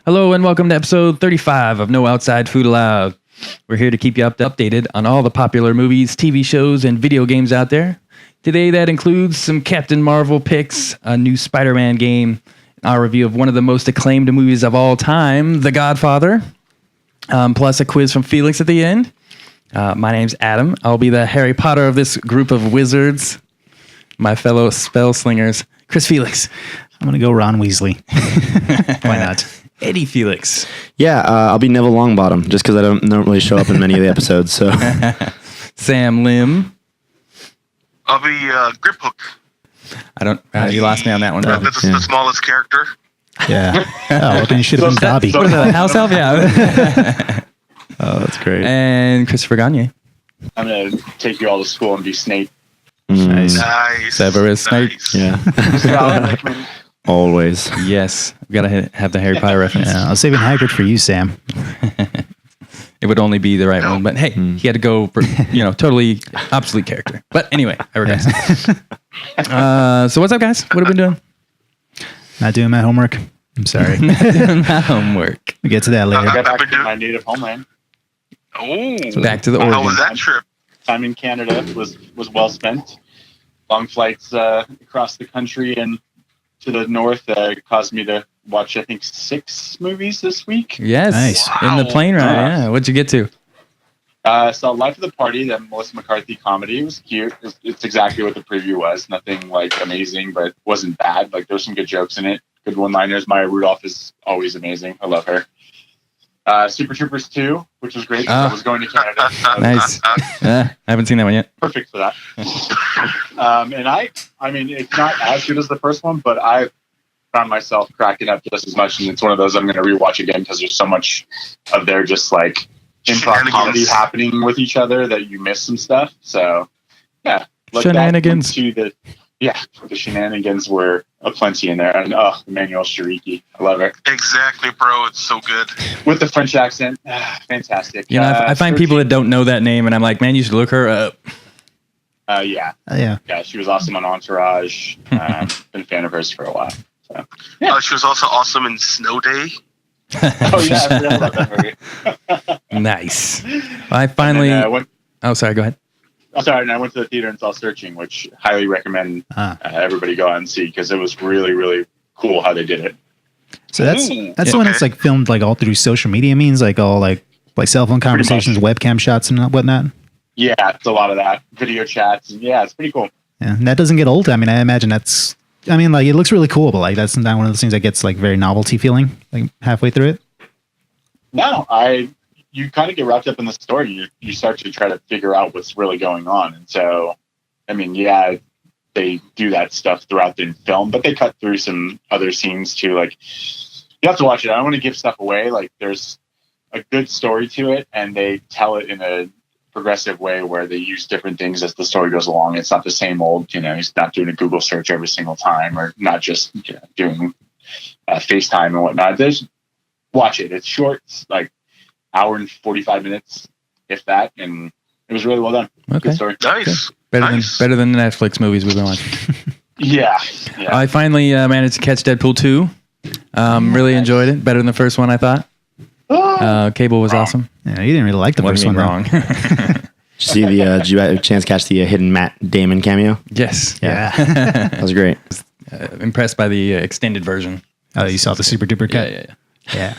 Hello and welcome to episode 35 of No Outside Food Allowed. We're here to keep you updated on all the popular movies, TV shows, and video games out there. Today that includes some Captain Marvel picks, a new Spider-Man game, our review of one of the most acclaimed movies of all time, The Godfather, plus a quiz from Felix at the end. My name's Adam. I'll be the Harry Potter of this group of wizards, my fellow spell slingers. Chris Felix. I'm going to go Ron Weasley. Why not? Eddie Felix. Yeah, I'll be Neville Longbottom, just because I don't really show up in many of the episodes. So, Sam Lim. I'll be Grip Hook. I don't. You lost me on that one. That's the smallest character. Yeah. Oh, then you should have been Dobby. What is that? A house elf? Yeah. oh, that's great. And Christopher Gagne. I'm going to take you all to school and be Snape. Nice. Severus Snape. Yeah. Always. Yes. We got to have the Harry Potter reference. Yeah, I was saving Hagrid for you, Sam. It would only be the right one. But hey, he had to go for, totally obsolete character. But anyway, I regress. So what's up, guys? What have we been doing? Not doing my homework. I'm sorry. Not doing my homework. We'll get to that later. I got back to my native homeland. Oh. Back to the How origin. was that trip? Time in Canada was well spent. Long flights across the country and to the north caused me to watch, I think, 6 movies this week. Yes. Nice. In the plane ride. Yeah. What'd you get to? Saw Life of the Party, that Melissa McCarthy comedy. It was cute. It's exactly what the preview was. Nothing like amazing, but wasn't bad. Like there's some good jokes in it. Good one-liners. Maya Rudolph is always amazing. I love her. Super Troopers 2, which was great because I was going to Canada. Nice. I haven't seen that one yet. Perfect for that. And I mean, it's not as good as the first one, but I found myself cracking up just as much. And it's one of those I'm going to rewatch again because there's so much of their just like improv comedy happening with each other that you miss some stuff. So yeah, Shenanigans. The shenanigans were aplenty in there. And Emmanuel Shariki, I love her. Exactly, bro. It's so good. With the French accent, fantastic. I find people that don't know that name, and I'm like, man, you should look her up. Yeah, she was awesome on Entourage. Been a fan of hers for a while. So. Yeah. She was also awesome in Snow Day. Oh yeah, I forgot about that movie. Nice. I finally. Sorry. Go ahead. And I went to the theater and saw Searching, which highly recommend everybody go out and see because it was really, really cool how they did it. So that's the one that's like filmed like all through social media means, like all like cell phone conversations, webcam shots and whatnot. Yeah, it's a lot of that. Video chats. Yeah, it's pretty cool. Yeah, and that doesn't get old. I mean, I imagine it looks really cool, but like that's not one of those things that gets like very novelty feeling like halfway through it. No, you kind of get wrapped up in the story. You start to try to figure out what's really going on. And so, I mean, yeah, they do that stuff throughout the film, but they cut through some other scenes too. Like, you have to watch it. I don't want to give stuff away. Like, there's a good story to it, and they tell it in a progressive way where they use different things as the story goes along. It's not the same old, he's not doing a Google search every single time or not just doing FaceTime and whatnot. Watch it. It's short. It's like hour and 45 minutes, if that, and it was really well done. Okay. Good story. Nice. Better than the Netflix movies we've been watching. Yeah. I finally managed to catch Deadpool 2. Really enjoyed it. Better than the first one, I thought. Cable was awesome. Yeah, you didn't really like the first one. Wrong. Did you have a chance to catch the hidden Matt Damon cameo? Yes. Yeah. That was great. Impressed by the extended version. Oh, you saw the super duper cut? Yeah.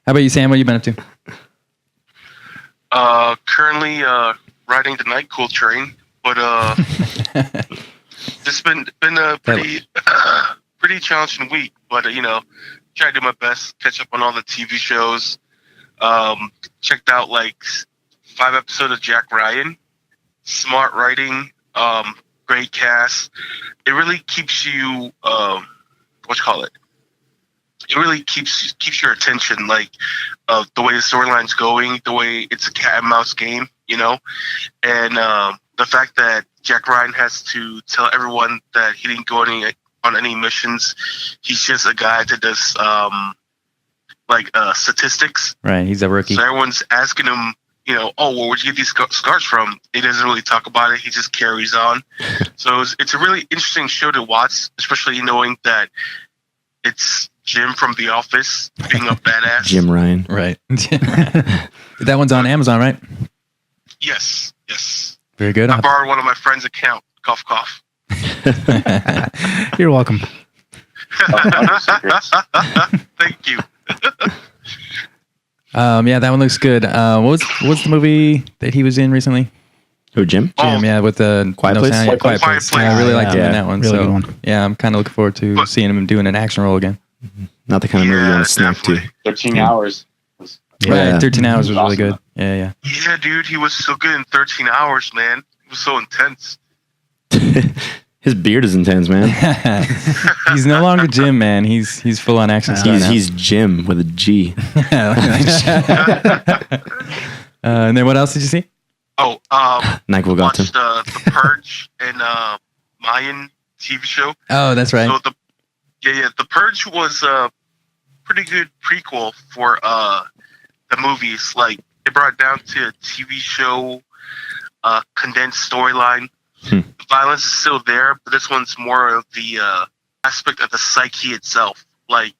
How about you, Sam? What have you been up to? Currently riding the night cool train, but it's been a pretty challenging week. But try to do my best, catch up on all the TV shows. Checked out like 5 episodes of Jack Ryan. Smart writing, great cast. It really keeps you it really keeps your attention, like the way the storyline's going, the way it's a cat and mouse game, and the fact that Jack Ryan has to tell everyone that he didn't go on any missions. He's just a guy that does statistics. Right, he's a rookie. So everyone's asking him, where'd you get these scars from? He doesn't really talk about it. He just carries on. So it's a really interesting show to watch, especially knowing that it's Jim from The Office being a badass. Jim Ryan. Right. That one's on Amazon, right? Yes. Very good. I borrowed one of my friend's account. Cough, cough. You're welcome. Thank you. Yeah, that one looks good. What's the movie that he was in recently? Oh, Jim? Jim, yeah, with the Quiet Place? Sound, yeah, Quiet Quiet Place. Place. Yeah, I really liked him in Yeah, that one. really so good one. yeah, I'm kind of looking forward to seeing him doing an action role again. Not the kind of movie you Yeah, want to snack to. definitely. 13 hours. Yeah. Right, 13 hours was really Awesome. good. Yeah. Yeah, dude, he was so good in 13 hours, man. It was so intense. His beard is intense, man. He's no longer Jim, man. He's full on action star now. He's Jim with a G. And then what else did you see? Oh, NyQuil got him. watched The Purge and Mayan TV show. Oh, that's right. So The Purge was a pretty good prequel for the movies. Like it brought it down to a TV show, condensed storyline. The violence is still there, but this one's more of the aspect of the psyche itself. Like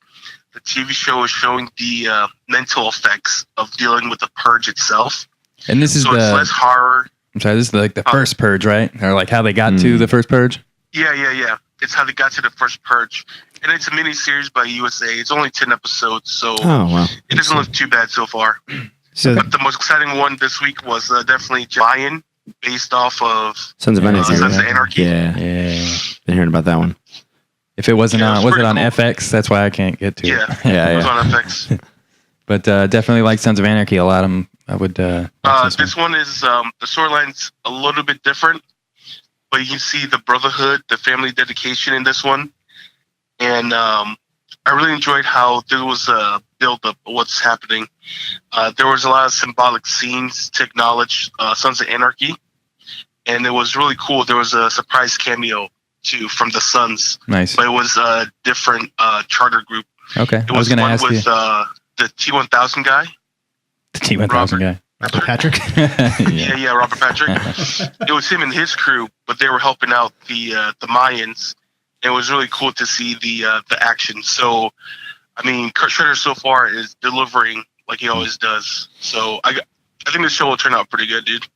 the TV show is showing the mental effects of dealing with the purge itself. And this is So it's less horror. I'm sorry, this is like the first purge, right? Or like how they got to the first purge? Yeah. It's how they got to the first purge. And it's a mini series by USA. It's only 10 episodes, so Oh, wow. it doesn't look too bad so far. So But the most exciting one this week was definitely Mayan, based off of Sons of Anarchy. Sons of right? Anarchy. Yeah. Yeah. Been hearing about that one. If it wasn't Yeah, on, it's was it pretty on cool. FX? That's why I can't get to Yeah, it. Yeah, it was yeah. on FX. But definitely like Sons of Anarchy a lot. I would. Watch This one is the storyline's a little bit different, but you can see the brotherhood, the family dedication in this one, and I really enjoyed how there was a build up of what's happening. There was a lot of symbolic scenes to acknowledge Sons of Anarchy, and it was really cool. There was a surprise cameo too from the Sons, Nice. but it was a different charter group. Okay. It I was going to one ask you. with the T1000 guy. The T1000 guy. Robert Patrick. Yeah, Robert Patrick. It was him and his crew, but they were helping out the Mayans. It was really cool to see the action. So, I mean, Kurt Schroeder so far is delivering like he always does. So I think the show will turn out pretty good, dude.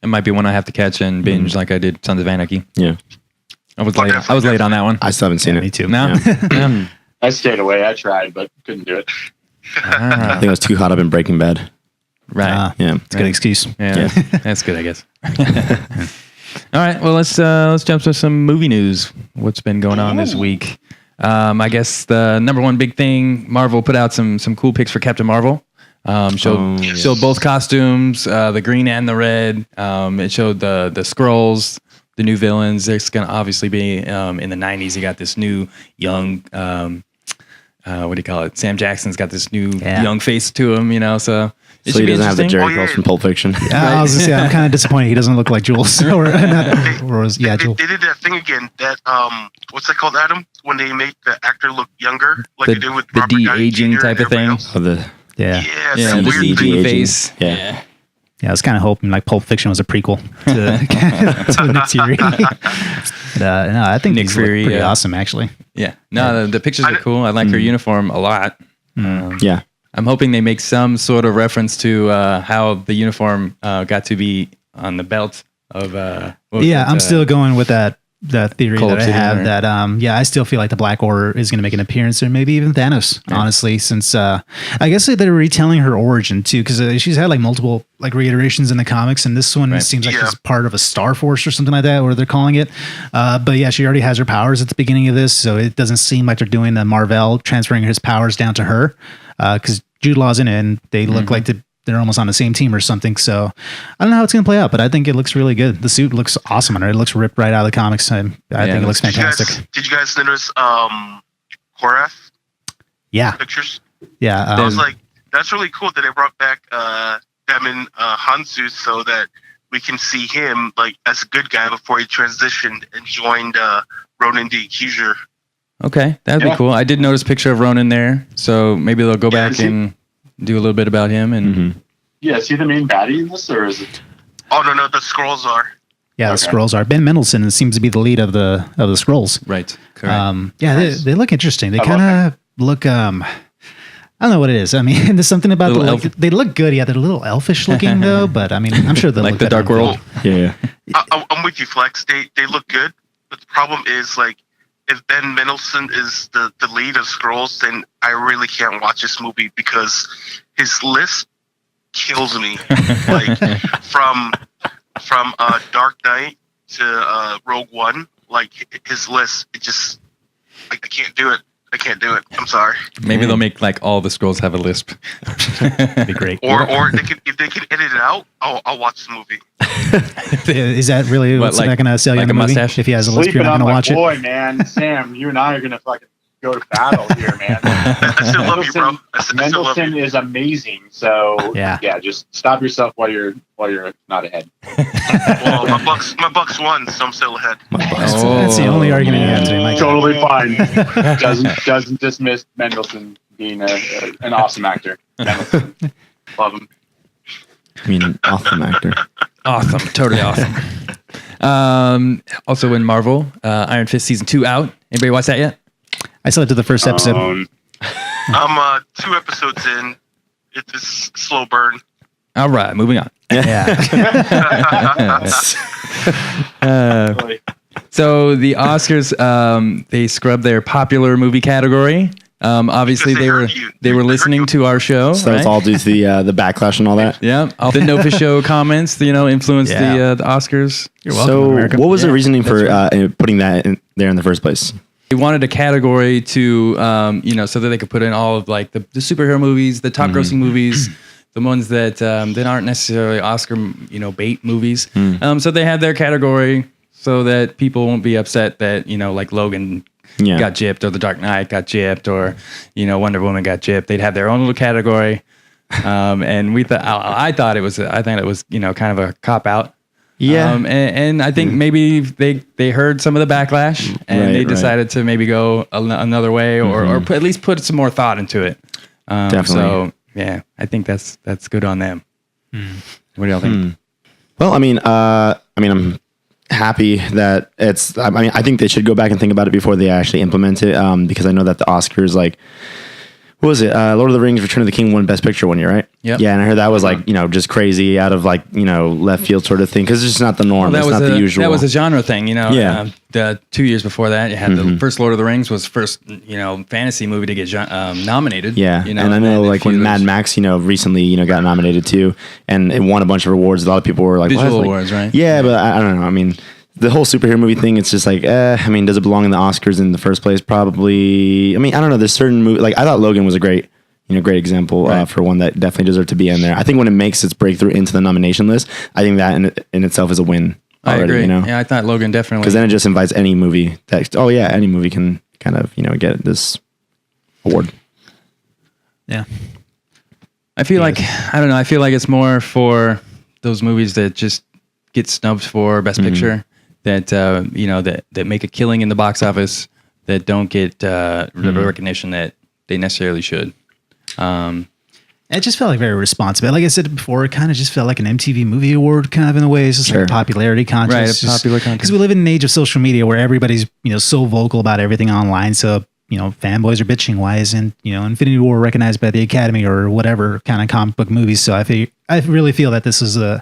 It might be one I have to catch and binge like I did Sons of Anarchy. Yeah. I was late. I was late on that one. I still haven't seen it. Me too. No. Yeah. No? I stayed away. I tried, but couldn't do it. I Ah, think I was too caught up in Breaking Bad. right. Yeah. It's a good excuse. Yeah, that's good, I guess. All right, well let's jump to some movie news. What's been going on this week? I guess the number one big thing, Marvel put out some cool pics for Captain Marvel. Showed both costumes, the green and the red. It showed the Skrulls, the new villains. There's gonna obviously be in the 90s. You got this new young. What do you call it? Sam Jackson's got this new young face to him, So it So should he be doesn't have the interesting. Jerry Girls from Pulp Fiction. I was gonna say, I'm kind of disappointed he doesn't look like Jules. They Jules. did that thing again. That what's that called, Adam? When they make the actor look younger, like The- they did with the Robert Downey de-aging Jr. type and of thing. everybody else. Of the Yeah. Yeah, Yeah, some the weird CG thing. aging. face. Yeah. Yeah, I was kind of hoping like Pulp Fiction was a prequel to Nick Fury. No, I think Nick these look Fury, pretty yeah. awesome, actually. Yeah. No, the pictures are cool. I like her uniform a lot. Yeah. I'm hoping they make some sort of reference to how the uniform got to be on the belt of. What was Yeah, it, I'm still going with that theory Call that I Obsidian, have or- that I still feel like the Black Order is going to make an appearance, or maybe even Thanos. Honestly, since I guess they're retelling her origin too, because she's had like multiple like reiterations in the comics, and this one seems like Yeah. she's part of a Star Force or something like that, what they're calling it. But yeah, she already has her powers at the beginning of this, so it doesn't seem like they're doing the Marvel transferring his powers down to her, because Jude Law's in it, and they look like they're almost on the same team or something. So I don't know how it's going to play out, but I think it looks really good. The suit looks awesome on her. It looks ripped right out of the comics. I think it looks fantastic. Did you guys notice Korath Yeah. pictures? Yeah. I was like, that's really cool that they brought back Daemon Hansu so that we can see him like as a good guy before he transitioned and joined Ronan the Accuser. Okay, that'd be cool. I did notice a picture of Ronan there, so maybe they'll go back and do a little bit about him. And Yeah, is he the main baddie in this, or is it? Oh no, the Skrulls are. yeah, the Okay. Skrulls are. Ben Mendelsohn seems to be the lead of the Scrolls. right, correct. Yeah, they look interesting. They I love kind of look. I don't know what it is. I mean, there's something about they look good. Yeah, they're a little elfish looking though. But I mean, I'm sure they Like look the good Dark on World. film. Yeah. I'm with you, Flex. They look good, but the problem is like if Ben Mendelsohn is the lead of Skrulls, then I really can't watch this movie because his lisp kills me. Like from Dark Knight to Rogue One, like his lisp, it just like I can't do it. I'm sorry. Maybe they'll make like all the scrolls have a lisp. That'd be great. Or if they can edit it out, I'll watch the movie. Is that really what's like- not going to sell you like in the a movie? mustache? If he has a lisp, you're Sleeping not on going to my watch it. boy, man. Sam, you and I are gonna fucking go to battle here, man. I still love you, bro. I still love Mendelsohn you. is amazing. So Yeah. just stop yourself while you're not ahead. Well, my Bucks won, so I'm still ahead. That's the only argument you have today, Mike. Totally fine. Doesn't dismiss Mendelsohn being an awesome actor. Mendelsohn. Love him. I mean, awesome actor. Awesome. Totally awesome. Also in Marvel, Iron Fist season 2 out. Anybody watch that yet? I saw it to the first episode. I'm 2 episodes in. It's a slow burn. All right, moving on. Yeah. So the Oscars, they scrubbed their popular movie category. Obviously, Because they were listening to our show. So right? it's all due to the backlash and all that. Yeah, all the Nofa show comments, influenced Yeah. the Oscars. You're welcome, So America. what was the Yeah, reasoning for putting that in there in the first place? They wanted a category to, so that they could put in all of like the superhero movies, the top grossing movies, the ones that aren't necessarily Oscar, bait movies. So they had their category so that people won't be upset that, like Logan Yeah. got gypped or The Dark Knight got gypped or, Wonder Woman got gypped. They'd have their own little category. And we thought, I thought it was, kind of a cop out. Yeah. And I think maybe they heard some of the backlash and they decided to maybe go another way or at least put some more thought into it. Definitely. So yeah, I think that's good on them. What do y'all think? Well, I mean, I'm happy that it's. I mean, I think they should go back and think about it before they actually implement it. Because I know that the Oscars, like, what was it? Lord of the Rings: Return of the King won Best Picture one year, right? Yep. Yeah, and I heard that was like just crazy out of like left field sort of thing because it's just not the norm. It's not the usual. That was a genre thing, Yeah. The 2 years before that, you had the first Lord of the Rings was first fantasy movie to get nominated. Yeah, and I know like when Mad Max, recently, got nominated too, and it won a bunch of awards. A lot of people were like, Visual "What?" awards, right? Yeah, but I don't know. I mean, the whole superhero movie thing, it's just like, I mean, does it belong in the Oscars in the first place? Probably. I mean, I don't know. There's certain movie, like I thought Logan was a great example for one that definitely deserved to be in there. I think when it makes its breakthrough into the nomination list, I think that in itself is a win. I Already, agree. Yeah, I thought Logan definitely. Because then it just invites any movie that, any movie can kind of, get this award. Yeah. I feel like I don't know. I feel like it's more for those movies that just get snubbed for Best Picture, that that make a killing in the box office, that don't get the recognition that they necessarily should. It just felt like very responsible. Like I said before, it kind of just felt like an MTV Movie Award kind of in a way. It's just like a popularity contest. Right, popular contest. Because we live in an age of social media where everybody's, so vocal about everything online. So, fanboys are bitching. Why isn't, Infinity War recognized by the Academy or whatever kind of comic book movies? So I really feel that this is the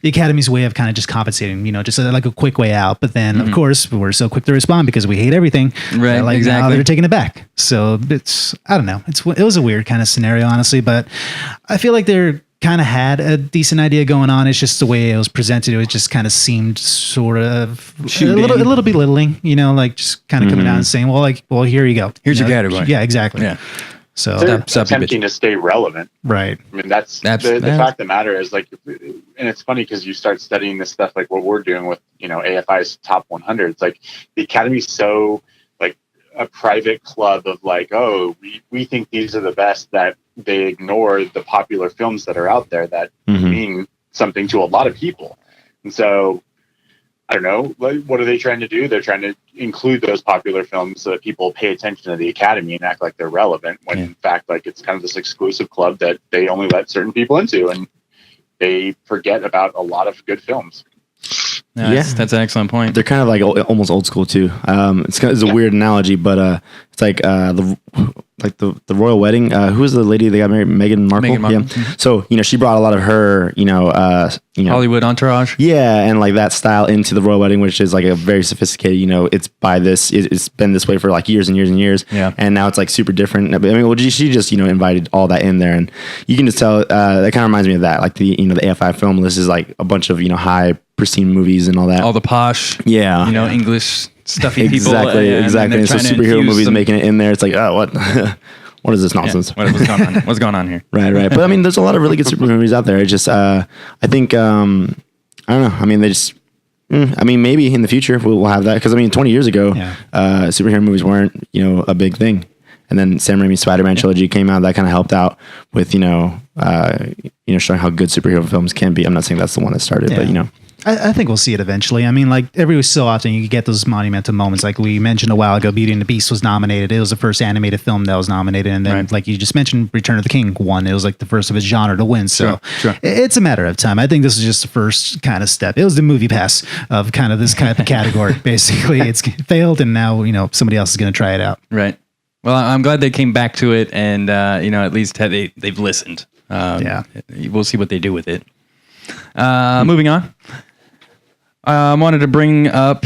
Academy's way of kind of just compensating, just like a quick way out. But then, of course, we're so quick to respond because we hate everything. Right, Like now exactly. they're taking it back. So I don't know. It was a weird kind of scenario, honestly. But I feel like they're kind of had a decent idea going on. It's just the way it was presented. It just kind of seemed sort of a little belittling, like just kind of coming down and saying, well, here you go. Here's your category. Yeah, exactly. Yeah. So They're Stop attempting to stay relevant. right. I mean, that's the fact of the matter is like, and it's funny because you start studying this stuff like what we're doing with, AFI's top 100. It's like the Academy's so like a private club of like, oh, we think these are the best, that they ignore the popular films that are out there that mean something to a lot of people. And so I don't know, like, what are they trying to do? They're trying to include those popular films so that people pay attention to the Academy and act like they're relevant, when in fact, like, it's kind of this exclusive club that they only let certain people into, and they forget about a lot of good films. That's an excellent point. They're kind of like almost old school too. It's a weird analogy, but it's like like the royal wedding. Who was the lady that got married? Meghan Markle. Meghan Markle. Yeah. So she brought a lot of her Hollywood entourage. Yeah, and like that style into the royal wedding, which is like a very sophisticated. It's by this. It's been this way for like years and years and years. Yeah. And now it's like super different. I mean, well, she just invited all that in there, and you can just tell that kind of reminds me of that. Like the AFI film list is like a bunch of high pristine movies and all that. All the posh. Yeah. English stuffy people. Exactly. And And so trying to superhero infuse movies making it in there. It's like, oh, what? What is this nonsense? What's going on? What's going on here? Right. But I mean, there's a lot of really good superhero movies out there. It's just, I think, I don't know. I mean, they just, I mean, maybe in the future we'll have that. Cause I mean, 20 years ago, superhero movies weren't, a big thing. And then Sam Raimi's Spider-Man trilogy came out. That kind of helped out with, showing how good superhero films can be. I'm not saying that's the one that started, but I think we'll see it eventually. I mean, like every so often you get those monumental moments. Like we mentioned a while ago, Beauty and the Beast was nominated. It was the first animated film that was nominated. And then like you just mentioned, Return of the King won. It was like the first of its genre to win. So it's a matter of time. I think this is just the first kind of step. It was the movie pass of kind of this kind of category. Basically, it's failed. And now, somebody else is going to try it out. Right. Well, I'm glad they came back to it and, at least they've listened. We'll see what they do with it. Moving on. I wanted to bring up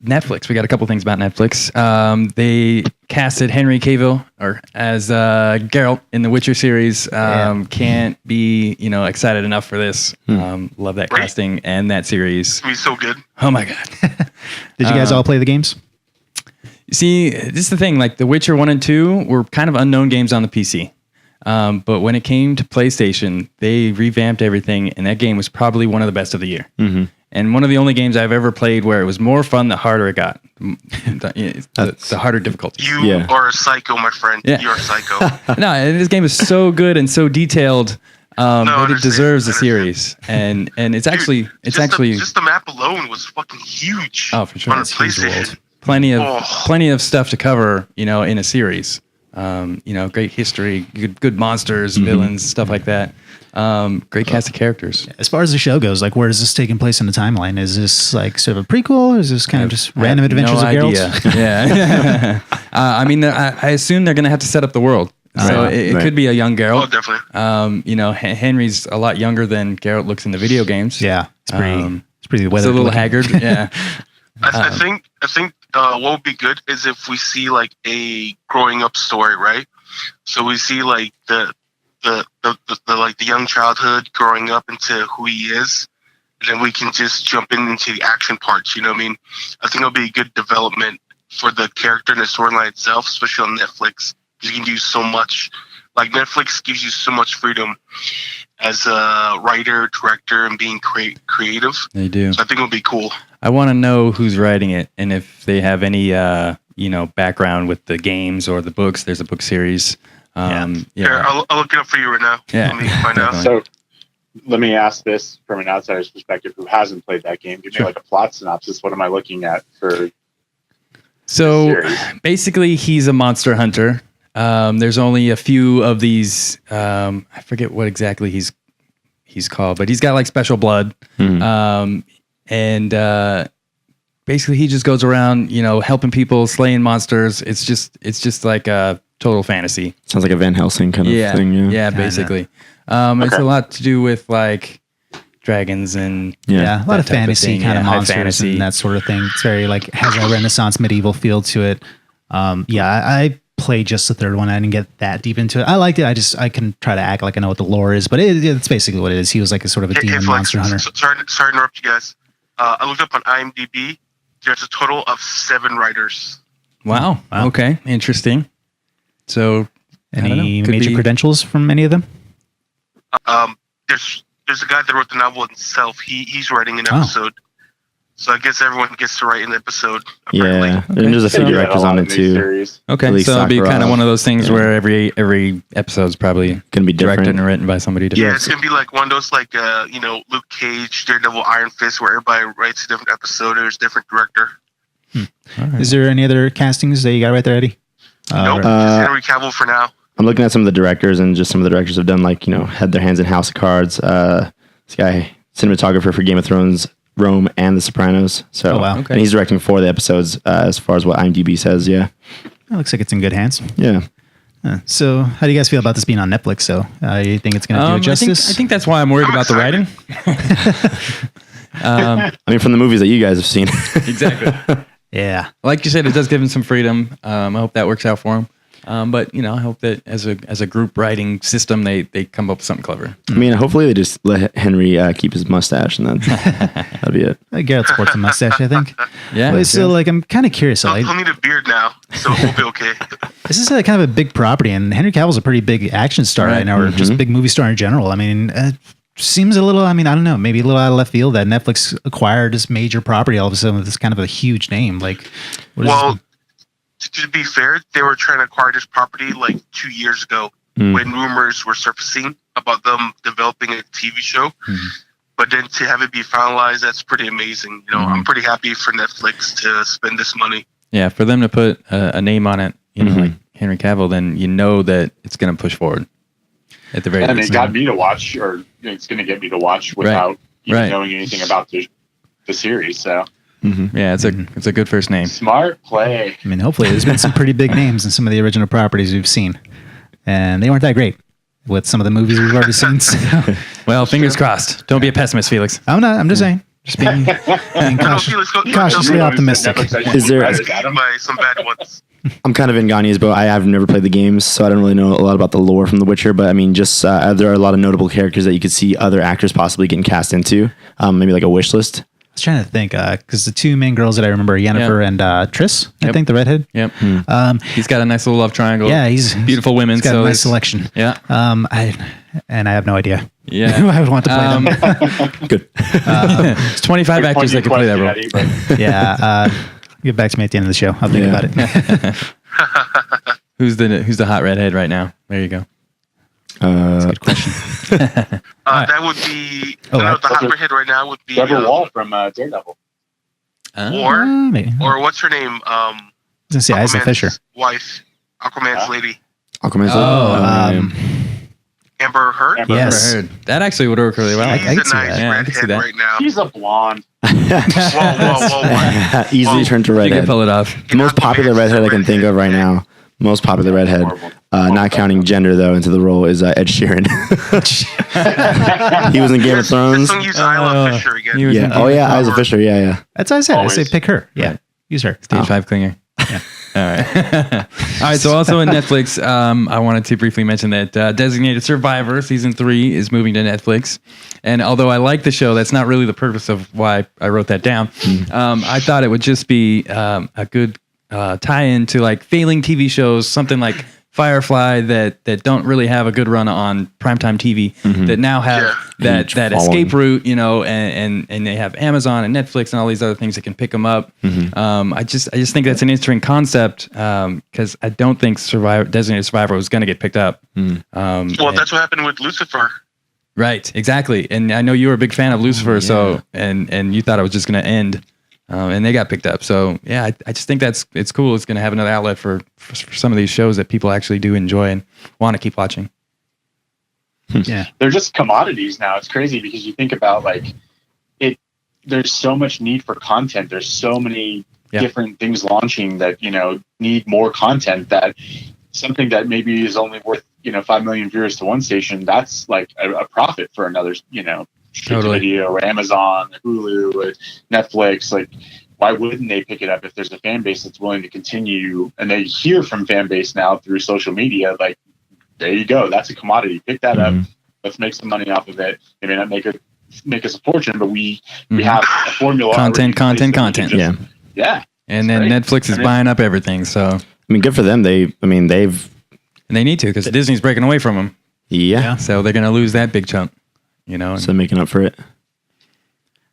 Netflix. We got a couple things about Netflix. They casted Henry Cavill as Geralt in the Witcher series. Can't be excited enough for this. Love that casting and that series. It's gonna be so good. Oh my god! Did you guys all play the games? See, this is the thing. Like The Witcher 1 and 2 were kind of unknown games on the PC. But when it came to PlayStation, they revamped everything, and that game was probably one of the best of the year. Mm-hmm. And one of the only games I've ever played where it was more fun the harder it got. The harder difficulty. You are a psycho, my friend. Yeah. You're a psycho. No, this game is so good and so detailed that it deserves a series. And it's actually just the map alone was fucking huge. Oh, for sure. On a PlayStation. Plenty of stuff to cover, in a series. Great history, good monsters, villains, stuff like that. Great cast of characters. As far as the show goes, like where is this taking place in the timeline? Is this like sort of a prequel, or is this kind of just random adventures of Geralt? Yeah. I mean, I assume they're going to have to set up the world. So it could be a young Geralt. Oh, definitely. Henry's a lot younger than Geralt looks in the video games. Yeah, it's pretty It's a little haggard. Yeah. I think what would be good is if we see like a growing up story, right? So we see like the young childhood growing up into who he is, and then we can just jump into the action parts. You know what I mean? I think it'll be a good development for the character and the storyline itself, especially on Netflix. You can do so much. Like Netflix gives you so much freedom as a writer, director, and being creative. They do. So I think it'll be cool. I want to know who's writing it and if they have any, background with the games or the books. There's a book series. Here, I'll look it up for you right now. Yeah. Let me find out. So let me ask this from an outsider's perspective who hasn't played that game. Give me like a plot synopsis. What am I looking at for? So basically, he's a monster hunter. There's only a few of these. I forget what exactly he's called, but he's got like special blood. And basically, he just goes around, helping people, slaying monsters. It's just like a total fantasy. Sounds like a Van Helsing kind of thing. Yeah, basically. It's a lot to do with like dragons and a lot of fantasy thing. kind of high monsters fantasy. and that sort of thing. It's very like has a Renaissance medieval feel to it. I played just the third one. I didn't get that deep into it. I liked it. I can try to act like I know what the lore is, but it's basically what it is. He was like a sort of a demon monster hunter. Sorry to interrupt you guys. I looked up on IMDb. There's a total of 7 writers. Wow. Okay. Interesting. So, any major credentials from any of them? There's a guy that wrote the novel himself. He's writing an episode. So I guess everyone gets to write an episode. Apparently. Yeah, and there's a few directors on it too. Okay, so it'll be kind of one of those things where every episode's probably gonna be directed and written by somebody different. Yeah, it's gonna be like one of those like Luke Cage, Daredevil, Iron Fist, where everybody writes a different episode. There's a different director. Right. Is there any other castings that you got right there, Eddie? Nope, just Henry Cavill for now. I'm looking at some of the directors, and just some of the directors have done like had their hands in House of Cards. This guy, cinematographer for Game of Thrones, Rome, and The Sopranos. So, and he's directing 4 of the episodes as far as what IMDb says. Yeah, it looks like it's in good hands. Yeah. So, how do you guys feel about this being on Netflix? So, you think it's going to do it justice? I think that's why I'm worried about the writing. I mean, from the movies that you guys have seen. Exactly. Yeah. Like you said, it does give him some freedom. I hope that works out for him. But I hope that as a group writing system, they come up with something clever. I mean, hopefully they just let Henry keep his mustache, and then that'll be it. Garrett sports a mustache, I think. Yeah. But so, like, I'm kind of curious. So, He'll need a beard now, so we'll be okay. this is kind of a big property, and Henry Cavill's a pretty big action star right now, or just big movie star in general. I mean, seems a little, I don't know, maybe a little out of left field that Netflix acquired this major property all of a sudden with this kind of a huge name. Like, to be fair, they were trying to acquire this property like 2 years ago when rumors were surfacing about them developing a TV show. But then to have it be finalized, that's pretty amazing. I'm pretty happy for Netflix to spend this money. Yeah, for them to put a name on it, like Henry Cavill, then that it's going to push forward at the very least. And it got me to watch, or it's going to get me to watch without even knowing anything about the series. So. Yeah, it's a good first name. Smart play. I mean, hopefully there's been some pretty big names in some of the original properties we've seen, and they weren't that great with some of the movies we've already seen. So. Well, fingers crossed. Don't be a pessimist, Felix. I'm not. I'm just saying. Just being cautiously optimistic. Is there by some bad ones? I'm kind of in Gani's boat. I have never played the games, so I don't really know a lot about the lore from The Witcher. But I mean, just there are a lot of notable characters that you could see other actors possibly getting cast into. Maybe like a wish list. I was trying to think because the two main girls that I remember are Yennefer and Triss. I think the redhead. Yep. He's got a nice little love triangle. Yeah, he's beautiful women. He's got a nice selection. Yeah. I have no idea. Yeah. Who I would want to play them. Good. There's 25 actors that could play that role. Yeah. Get back to me at the end of the show. I'll think about it. Who's the hot redhead right now? There you go. That's a good question. That would be the hot redhead right now would be Deborah Wall from Daredevil. Maybe. Or what's her name? I was gonna say Isla Fisher. Wife, Aquaman's lady. Aquaman's Amber Heard. Yes. Amber Heard. That actually would work really well. She's I could a see nice that. Yeah, I could see redhead that. right now. She's a blonde. Whoa. Easily turned to You redhead. can pull it off. The most popular redhead I can think of right now. Most popular redhead, not counting gender though, into the role is Ed Sheeran. He was in Game of Thrones. Let's use Isla Fisher again. Yeah. Oh yeah, Isla Fisher. Yeah. That's what I said. Always. I say pick her. Yeah. Use her. Stage 5 clinger. Yeah. All right. All right. So also on Netflix, I wanted to briefly mention that Designated Survivor season 3 is moving to Netflix. And although I like the show, that's not really the purpose of why I wrote that down. I thought it would just be a good tie-in to like failing TV shows, something like Firefly that don't really have a good run on primetime TV that now have that escape route, and they have Amazon and Netflix and all these other things that can pick them up. I just think that's an interesting concept because I don't think Designated Survivor was going to get picked up. Well, that's what happened with Lucifer. Right, exactly. And I know you were a big fan of Lucifer, so and you thought it was just going to end. And they got picked up. So yeah, I just think it's cool. It's going to have another outlet for some of these shows that people actually do enjoy and want to keep watching. Yeah, they're just commodities now. It's crazy because you think about there's so much need for content. There's so many different things launching that need more content. That something that maybe is only worth 5 million viewers to one station, that's like a profit for another Totally. Video or Amazon, Hulu, or Netflix. Like, why wouldn't they pick it up if there's a fan base that's willing to continue? And they hear from fan base now through social media, like, there you go, that's a commodity. Pick that up. Let's make some money off of it. They may not make us a fortune, but we have a formula. Content. Yeah. And then Netflix is buying up everything. So I mean, good for them. They've and they need to because Disney's breaking away from them. Yeah. So they're going to lose that big chunk. So making up for it.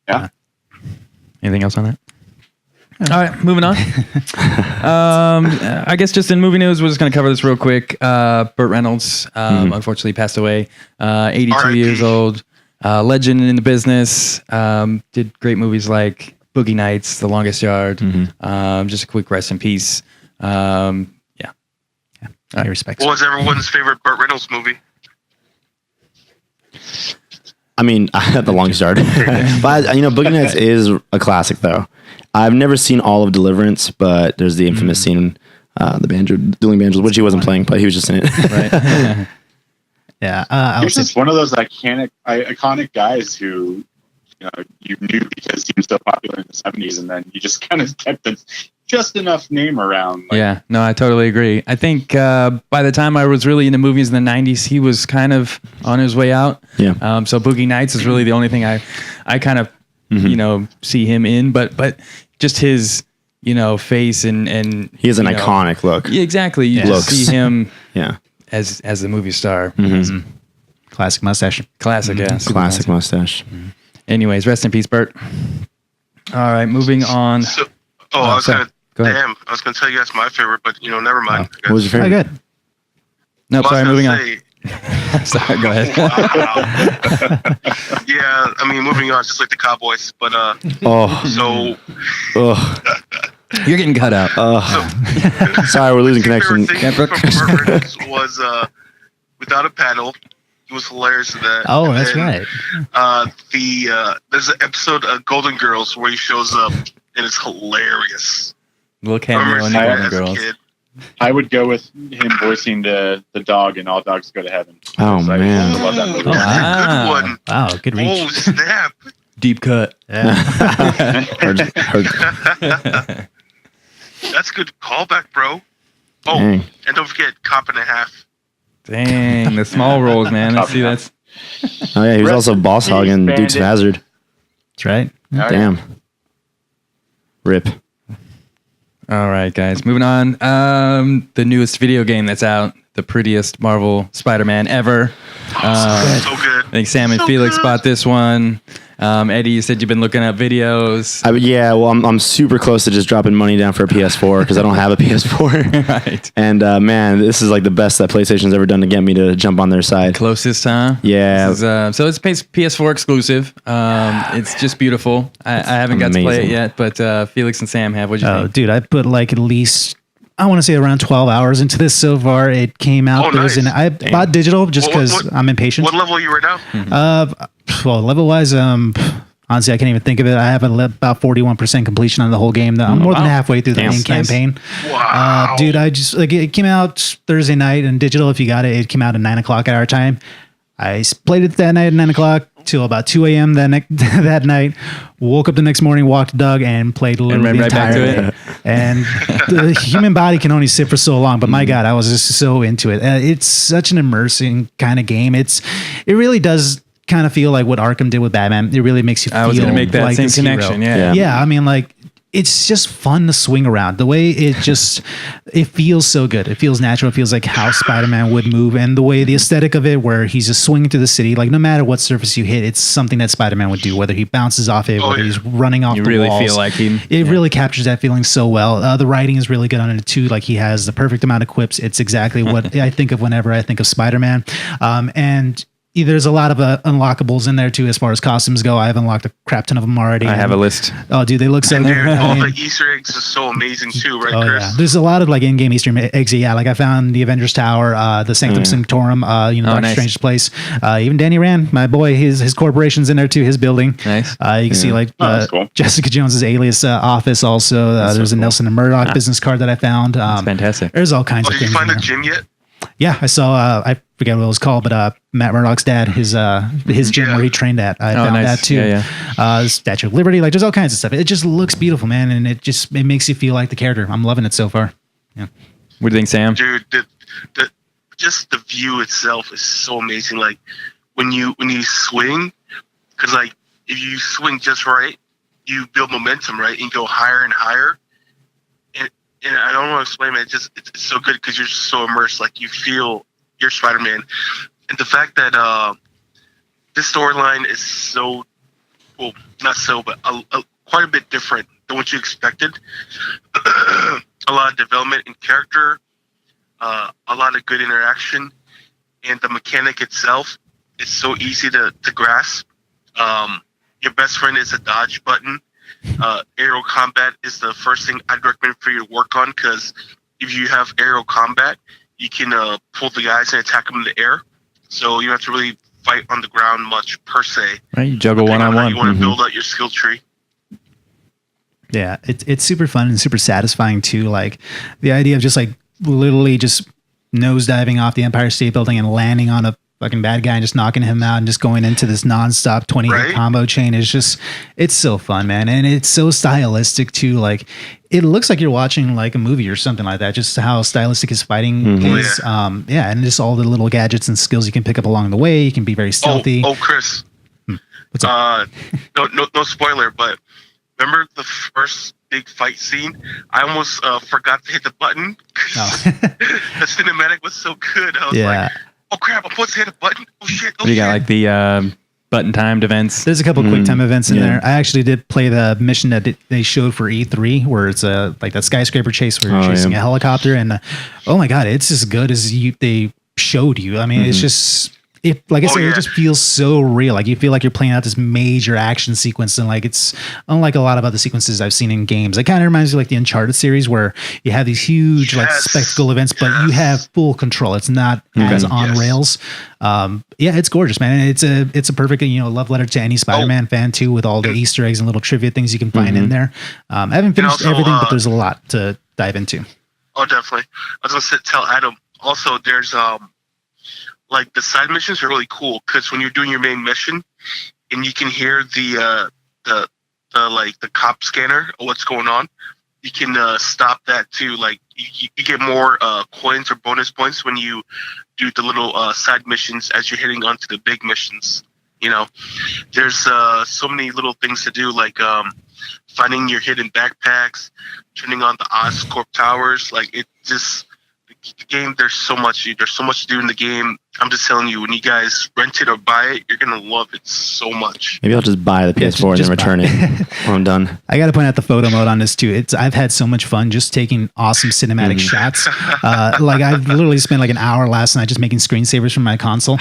Yeah. Anything else on that? All right, moving on. I guess just in movie news, we're just going to cover this real quick. Burt Reynolds unfortunately passed away, 82 years old, legend in the business, did great movies like Boogie Nights, The Longest Yard, just a quick rest in peace. My respects. What was everyone's favorite Burt Reynolds movie? I mean, The Longest Yard. But, Boogie Nights is a classic, though. I've never seen all of Deliverance, but there's the infamous scene the dueling banjos, which he wasn't playing, but he was just in it. Right. Yeah, He's just one of those iconic guys who you knew because he was so popular in the 70s, and then you just kind of kept just enough name around. Yeah, no, I totally agree. I think by the time I was really into movies in the 90s, he was kind of on his way out. Yeah. So Boogie Nights is really the only thing I kind of, see him in, but just his, face and he has an iconic look. Yeah, exactly. You just see him as the movie star. Mm-hmm. Classic mustache. Classic, yeah. Classic mustache. Anyways, rest in peace, Bert. All right, moving on. So, I was sorry. Go ahead. Damn, I was gonna tell you guys my favorite, but never mind. What was your Oh, favorite? good. Nope, Well, I sorry, was moving gonna on. Sorry, go ahead. Yeah, I mean, moving on, just like the Cowboys, but so You're getting cut out. Sorry, we're losing my favorite connection. thing from Burt was without a paddle. He was hilarious in that. Oh, And that's then, right. There's an episode of Golden Girls where he shows up and it's hilarious. Little I cameo remember in seeing the it Golden as a Girls. kid. I would go with him voicing the dog in All Dogs Go to Heaven. Oh, I man. love that movie. Oh, wow. Good one. Wow, good reach. Oh snap! Deep cut. Yeah. Heard- That's a good callback, bro. Oh, Dang. and don't forget Cop and a Half. Dang, the small roles, man. Let's see, that's Oh yeah, he was also Boss Hog in Dukes of Hazzard. That's right. Damn. Rip. all right, guys. Moving on. The newest video game that's out, the prettiest Marvel Spider-Man ever. So good. I think Sam and So Felix good. bought this one. Eddie, you said you've been looking up videos. Yeah, well, I'm super close to just dropping money down for a PS4 because I don't have a PS4. Right. And man, this is like the best that PlayStation's ever done to get me to jump on their side. Closest, huh? Yeah. This is, so it's PS4 exclusive. It's just beautiful. I haven't got to play it Amazing. yet, but Felix and Sam have. What'd you Oh, think? dude, I put like at least, I want to say around 12 hours into this so far. It came out. Oh, nice. I bought digital just because What- I'm impatient. What level are you right now? Well, level wise, honestly, I can't even think of it. I have about 41% completion on the whole game. I'm more than wow. halfway through the Damn. main Nice. campaign. Wow. Dude, I just like it came out Thursday night and digital. If you got it, it came out at 9 o'clock at our time. I played it that night at 9 o'clock till about 2 a.m. that night. Woke up the next morning, walked the dog, and played literally ran the right back entire to day. it? And the human body can only sit for so long. But my God, I was just so into it. It's such an immersing kind of game. It really does kind of feel like what Arkham did with Batman. It really makes you feel I was going to make that like same this hero. connection. Yeah. Yeah, I mean, like, it's just fun to swing around. The way it feels so good. It feels natural. It feels like how Spider-Man would move, and the way the aesthetic of it, where he's just swinging through the city. Like no matter what surface you hit, it's something that Spider-Man would do. Whether he bounces off it, whether yeah. he's running off You the really walls. feel like he. It really captures that feeling so well. The writing is really good on it too. Like he has the perfect amount of quips. It's exactly what I think of whenever I think of Spider-Man. And there's a lot of unlockables in there too, as far as costumes go. I've unlocked a crap ton of them already. I have a list. Oh, dude, they look so And good. dude, I all mean, the Easter eggs are so amazing too, right, oh Chris? yeah, there's a lot of like in-game Easter eggs. Yeah, like I found the Avengers Tower, the Sanctum Sanctorum, Doctor nice. Strange's place. Even Danny Rand, my boy, his corporation's in there too. His building. Nice. You can see like that's cool. Jessica Jones's alias office. Also, there's a Nelson and Murdoch business card that I found. That's fantastic. There's all kinds Oh, of did you things. find in the there. gym yet? Yeah, I saw. I forget what it was called, but Matt Murdock's dad, his gym Yeah. where he trained at. I found nice. that too. Yeah, Statue of Liberty, like there's all kinds of stuff. It just looks beautiful, man, and it makes you feel like the character. I'm loving it so far. What do you think, Sam? Dude, the just the view itself is so amazing. Like when you swing, because like if you swing just right, you build momentum, right, and go higher and higher. And I don't want to explain it. It's so good because you're just so immersed. Like you feel you're Spider-Man, and the fact that this storyline is so well, not so, but quite a bit different than what you expected. A lot of development in character, a lot of good interaction, and the mechanic itself is so easy to grasp. Your best friend is a dodge button. Aerial combat is the first thing I'd recommend for you to work on, because if you have aerial combat, you can pull the guys and attack them in the air. So you don't have to really fight on the ground much per se. Right, you juggle Depending on how one-on-one. you want to build out your skill tree. Yeah, it's super fun and super satisfying too. Like the idea of just like literally just nosediving off the Empire State Building and landing on a fucking bad guy and just knocking him out and just going into this nonstop 20 hit combo chain is just, it's so fun, man. And it's so stylistic too. Like it looks like you're watching like a movie or something like that. Just how stylistic his fighting is. Yeah. And just all the little gadgets and skills you can pick up along the way. You can be very stealthy. Oh, Chris. What's up? No spoiler, but remember the first big fight scene? I almost forgot to hit the button. The cinematic was so good. I was like, oh crap, I'm supposed to hit a button. Oh shit. Oh, you got like the button timed events. There's a couple quick time events in there. I actually did play the mission that they showed for E3 where it's like that skyscraper chase where you're chasing a helicopter. And oh my God, it's as good as they showed you. I mean, it's just... like I said, it just feels so real. Like you feel like you're playing out this major action sequence, and like it's unlike a lot of other sequences I've seen in games. It kind of reminds me of like the Uncharted series, where you have these huge like spectacle events, but you have full control. It's not as on rails. Yeah, it's gorgeous, man. And it's a perfect love letter to any Spider-Man fan too, with all the Easter eggs and little trivia things you can find in there. I haven't finished everything, but there's a lot to dive into. Oh, definitely. I was gonna tell Adam. Also, there's like the side missions are really cool because when you're doing your main mission and you can hear the cop scanner of what's going on, you can stop that too. Like you get more coins or bonus points when you do the little side missions as you're hitting onto the big missions. There's so many little things to do, like finding your hidden backpacks, turning on the Oscorp towers. Like it just. The game, there's so much to do in the game. I'm just telling you, when you guys rent it or buy it, you're gonna love it so much. Maybe I'll just buy the PS4 and then return it when I'm done. I got to point out the photo mode on this too. I've had so much fun just taking awesome cinematic shots. Like I literally spent like an hour last night just making screensavers from my console.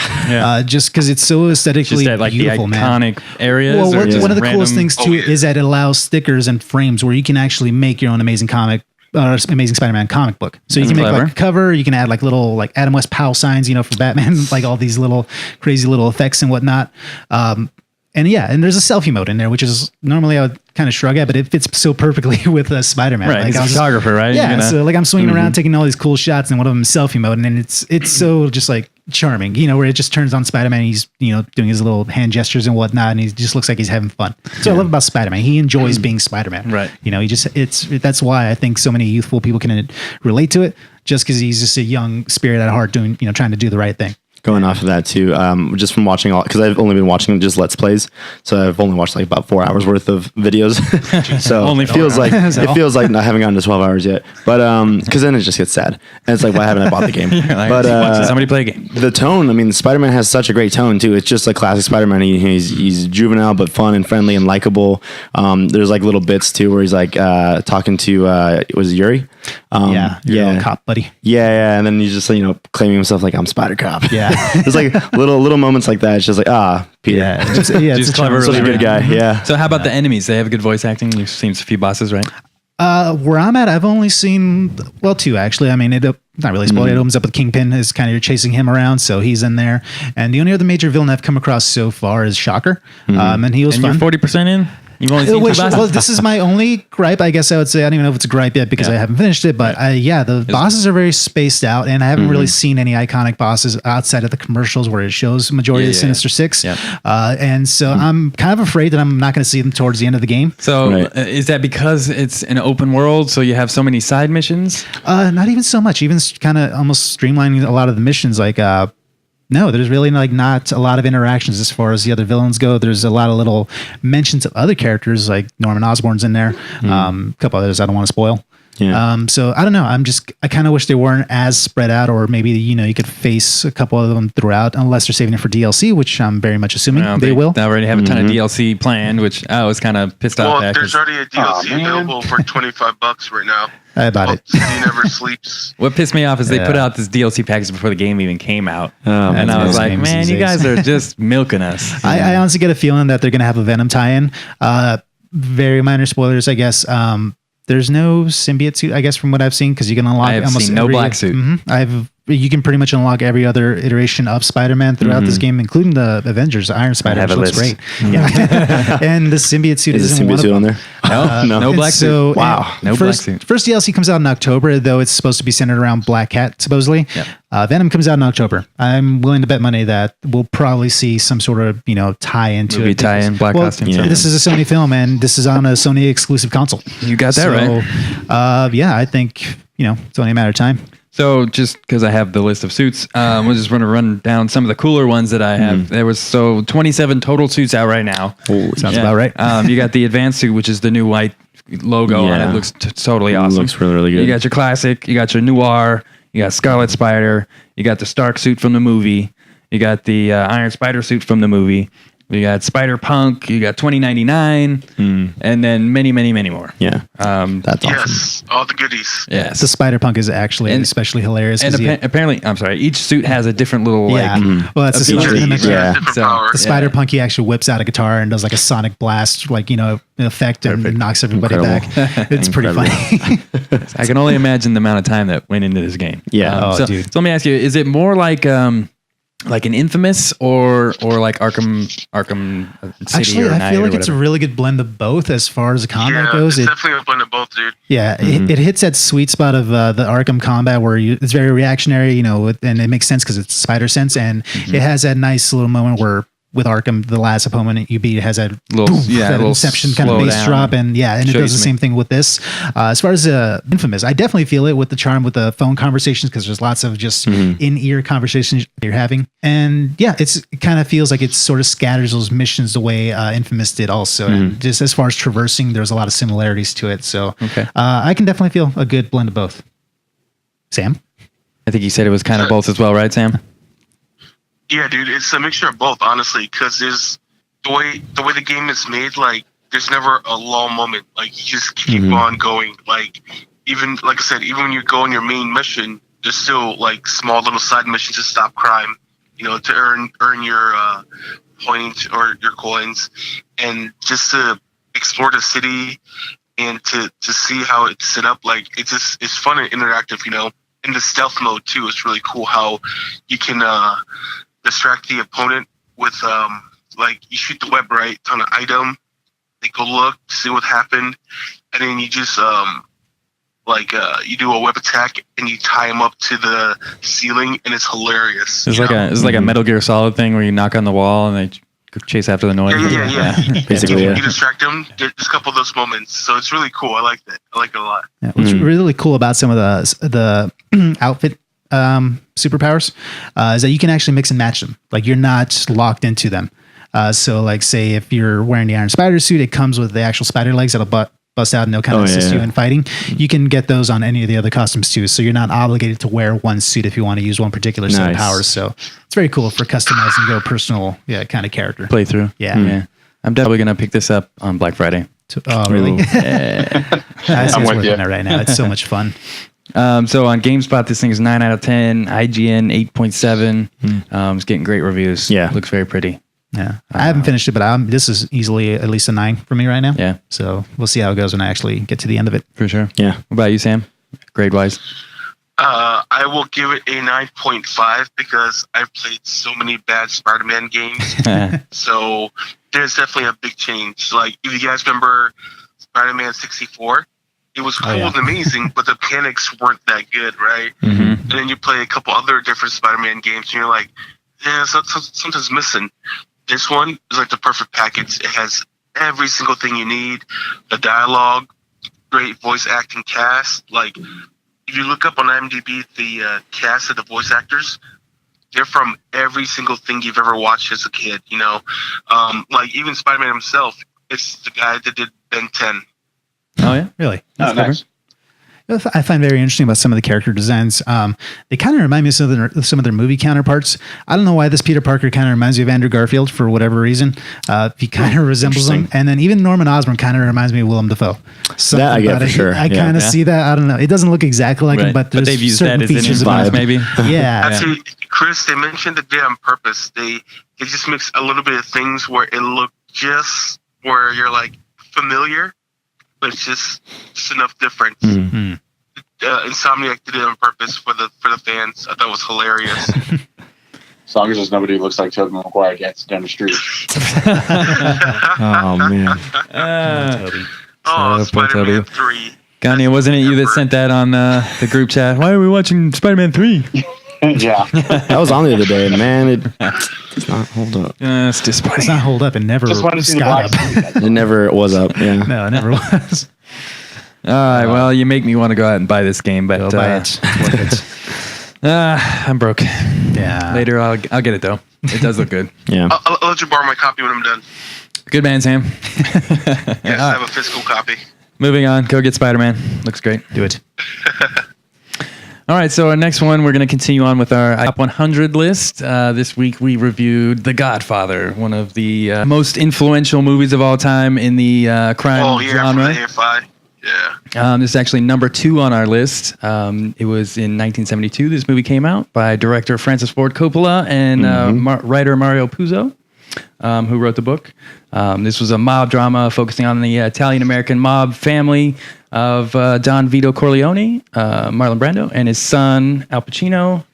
Just because it's so aesthetically just at, like, beautiful, the iconic areas. Well, one of the coolest things too is that it allows stickers and frames where you can actually make your own Amazing Spider-Man comic book. So you can make like a cover, you can add like little like Adam West Powell signs, for Batman, like all these little crazy little effects and whatnot. And there's a selfie mode in there, which is normally I would kind of shrug at, but it fits so perfectly with Spider-Man. Right, like, he's a photographer, right? Yeah, so like I'm swinging around taking all these cool shots, and one of them is selfie mode, and then it's so just like charming, where it just turns on Spider-Man, and he's doing his little hand gestures and whatnot, and he just looks like he's having fun. So I love about Spider-Man. He enjoys being Spider-Man. Right. That's why I think so many youthful people can relate to it, just because he's just a young spirit at heart doing, trying to do the right thing. Going off of that too, just from watching because I've only been watching just Let's Plays, so I've only watched like about 4 hours worth of videos. So Only it feels like not having gotten to 12 hours yet, but because then it just gets sad, and it's like, why haven't I bought the game? Like, but somebody play a game. The tone, I mean, Spider-Man has such a great tone too. It's just like classic Spider-Man. He's juvenile but fun and friendly and likable. There's like little bits too where he's like talking to was it Yuri? Little cop buddy. Yeah, and then he's just claiming himself like, I'm Spider Cop. Yeah. There's like little moments like that. It's just like, Peter. Yeah, just clever, Such a good guy. Yeah. So how about the enemies? They have good voice acting. You've seen a few bosses, right? Where I'm at, I've only seen two actually. I mean, not really spoiled. It opens up with Kingpin as kind of you're chasing him around, so he's in there. And the only other major villain I've come across so far is Shocker, and he was fun. You're 40% in. You've only seen well, this is my only gripe, I guess I would say. I don't even know if it's a gripe yet because I haven't finished it. But the bosses are very spaced out, and I haven't really seen any iconic bosses outside of the commercials where it shows majority of the Sinister Six. Yeah. And so I'm kind of afraid that I'm not going to see them towards the end of the game. So is that because it's an open world, so you have so many side missions? Not even so much. Even kind of almost streamlining a lot of the missions, like. No, there's really not a lot of interactions as far as the other villains go. There's a lot of little mentions of other characters, like Norman Osborn's in there. A couple others I don't want to spoil. Yeah. So I don't know. I kind of wish they weren't as spread out, or maybe you could face a couple of them throughout, unless they're saving it for DLC, which I'm very much assuming they will. They already have a ton of DLC planned, which I was kind of pissed off at. Well, there's already a DLC available for $25 right now. I bought it. City Never Sleeps. What pissed me off is they put out this DLC package before the game even came out. And I was like, man, you guys are just milking us. I honestly get a feeling that they're going to have a Venom tie-in. Very minor spoilers, I guess. There's no symbiote suit, I guess, from what I've seen, because you can unlock I have almost seen no black suit. I've you can pretty much unlock every other iteration of Spider-Man throughout this game, including the Avengers, Iron Spider, which looks great. Yeah. And the symbiote suit Is the isn't one symbiote of suit them. on there? No black suit. Wow. No black suit. First DLC comes out in October, though it's supposed to be centered around Black Cat, supposedly. Venom comes out in October. I'm willing to bet money that we'll probably see some sort of, tie into Movie it. tie-in, black costume. Yeah. This is a Sony film, and this is on a Sony exclusive console. You got that right. Yeah, I think, it's only a matter of time. So just because I have the list of suits, we're just going to run down some of the cooler ones that I have. There was 27 total suits out right now. Sounds about right. You got the advanced suit, which is the new white logo, and it looks totally awesome. Looks really, really good. You got your classic, you got your noir, you got Scarlet Spider, you got the Stark suit from the movie, you got the Iron Spider suit from the movie, you got Spider Punk, you got 2099, and then many, many, many more. Yeah. That's awesome. Yes, all the goodies. Yes. The Spider Punk is actually especially hilarious. And 'cause apparently, I'm sorry, each suit has a different little well, that's the feature. Spider Each Punk. has different So- power. The Spider Punk, he actually whips out a guitar and does like a sonic blast, effect and knocks everybody Incredible. back. It's pretty funny. I can only imagine the amount of time that went into this game. Yeah. Oh, so, dude. so let me ask you: is it more like an Infamous or like Arkham City Actually, or I Night feel or like it's a whatever? really good blend of both as far as the combat Yeah, goes. it's definitely a blend of both, dude. Yeah, it hits that sweet spot of the Arkham combat where it's very reactionary, and it makes sense because it's Spider Sense, and it has that nice little moment where with Arkham, the last opponent you beat has that little Inception kind of slow bass down. drop, and it Show does you the some- same thing with this. As far as Infamous, I definitely feel it with the charm with the phone conversations because there's lots of just in-ear conversations you're having, and it kind of feels like it sort of scatters those missions the way Infamous did also. And just as far as traversing, there's a lot of similarities to it. So I can definitely feel a good blend of both. Sam? I think you said it was kind of both as well, right, Sam? Yeah, dude, it's a mixture of both, honestly, because there's the way the game is made. Like, there's never a lull moment. Like, you just keep on going. Like, even like I said, even when you go on your main mission, there's still like small little side missions to stop crime. To earn your points or your coins, and just to explore the city and to see how it's set up. Like, it's fun and interactive. In the stealth mode too, it's really cool how you can distract the opponent with you shoot the web right on an item, they go look, see what happened, and then you just you do a web attack and you tie them up to the ceiling, and it's hilarious. It's like a Metal Gear Solid thing where you knock on the wall and they chase after the noise. Yeah. Basically, You distract them. There's a couple of those moments, so it's really cool. I like that. I like it a lot. Yeah, what's really cool about some of the outfit superpowers is that you can actually mix and match them. Like, you're not locked into them. So like, say if you're wearing the Iron Spider suit, it comes with the actual spider legs that'll bust out and they'll kind of assist you in fighting. You can get those on any of the other costumes too. So you're not obligated to wear one suit if you want to use one particular set of powers. So it's very cool for customizing your personal kind of character. Playthrough. Yeah. I'm definitely going to pick this up on Black Friday. Oh, really? I'm with you. it right now. It's so much fun. So on GameSpot, this thing is 9 out of 10. IGN 8.7. It's getting great reviews. Yeah. Looks very pretty. Yeah, I haven't finished it, but this is easily at least a 9 for me right now. Yeah. So we'll see how it goes when I actually get to the end of it. For sure. Yeah. What about you, Sam? Grade wise? I will give it a 9.5 because I've played so many bad Spider-Man games. So there's definitely a big change. Like, if you guys remember Spider-Man 64, it was cool and amazing, but the mechanics weren't that good, right? And then you play a couple other different Spider-Man games, and you're like, something's missing. This one is like the perfect package. It has every single thing you need. The dialogue, great voice acting cast. Like, if you look up on IMDb, the cast of the voice actors, they're from every single thing you've ever watched as a kid, like even Spider-Man himself, it's the guy that did Ben 10. Oh, yeah? Really? Oh, nice. I find very interesting about some of the character designs. They kind of remind me of some of their movie counterparts. I don't know why this Peter Parker kind of reminds me of Andrew Garfield for whatever reason. He kind of resembles him. And then even Norman Osborn kind of reminds me of Willem Dafoe. That I get for sure. I kind of see that. I don't know. It doesn't look exactly like him, but there's they've used certain that as an features influence, about him. maybe. Yeah. Actually, Chris, they mentioned that they on purpose. They just mix a little bit of things where it looked just where you're like familiar, but it's just enough difference. Insomniac did it on purpose for the fans. I thought it was hilarious. As long as there's nobody who looks like Tobey Maguire dancing down the street. Oh man. Oh, poor Spider-Man Toby. 3. Ganya, wasn't it you that sent that on the group chat? Why are we watching Spider-Man 3? Yeah. That was on the other day, and man, it does not hold up. It's disappointing. It's not hold up. It never Just wanted to see the got black up. suit. It never was up. Yeah. No, it never was. All right, well, you make me want to go out and buy this game, but Go buy it. It's worth it. I'm broke. Yeah. Later, I'll get it though. It does look good. Yeah. I'll let you borrow my copy when I'm done. Good man, Sam. Yes, I have a physical copy. Moving on. Go get Spider-Man. Looks great. Do it. All right, so our next one, we're going to continue on with our top 100 list. This week, we reviewed The Godfather, one of the most influential movies of all time in the crime genre. From the AFI. Yeah. This is actually number 2 on our list. It was in 1972. This movie came out by director Francis Ford Coppola and writer Mario Puzo, who wrote the book. This was a mob drama focusing on the Italian-American mob family of Don Vito Corleone, Marlon Brando, and his son Al Pacino,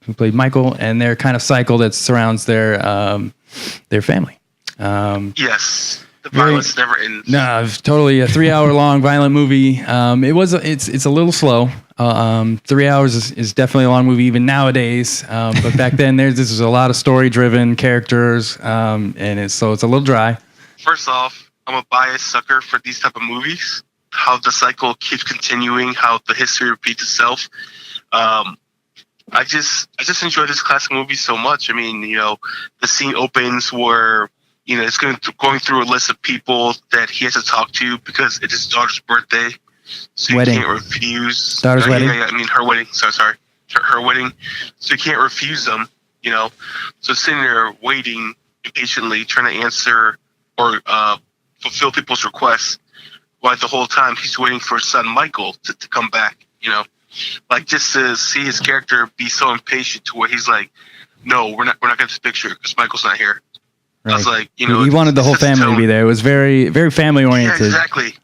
who played Michael, and their kind of cycle that surrounds their family. Yes. The violence never ends. No, it's totally a 3-hour long violent movie. It's a little slow. 3 hours is definitely a long movie even nowadays. But back then this was a lot of story driven characters, and it's a little dry. First off, I'm a biased sucker for these type of movies. How the cycle keeps continuing, how the history repeats itself. I just enjoy this classic movie so much. I mean, the scene opens where it's going through a list of people that he has to talk to because it's his daughter's birthday. So Wedding. You can't refuse. Daughter's wedding? Yeah, I mean, her wedding. Sorry. Her wedding. So you can't refuse them, So sitting there waiting impatiently, trying to answer or fulfill people's requests while the whole time he's waiting for his son Michael to come back, Like, just to see his character be so impatient to where he's like, no, we're not going to this picture because Michael's not here. Right. I was like, he wanted the whole family to be there. It was very, very family oriented. Yeah, exactly.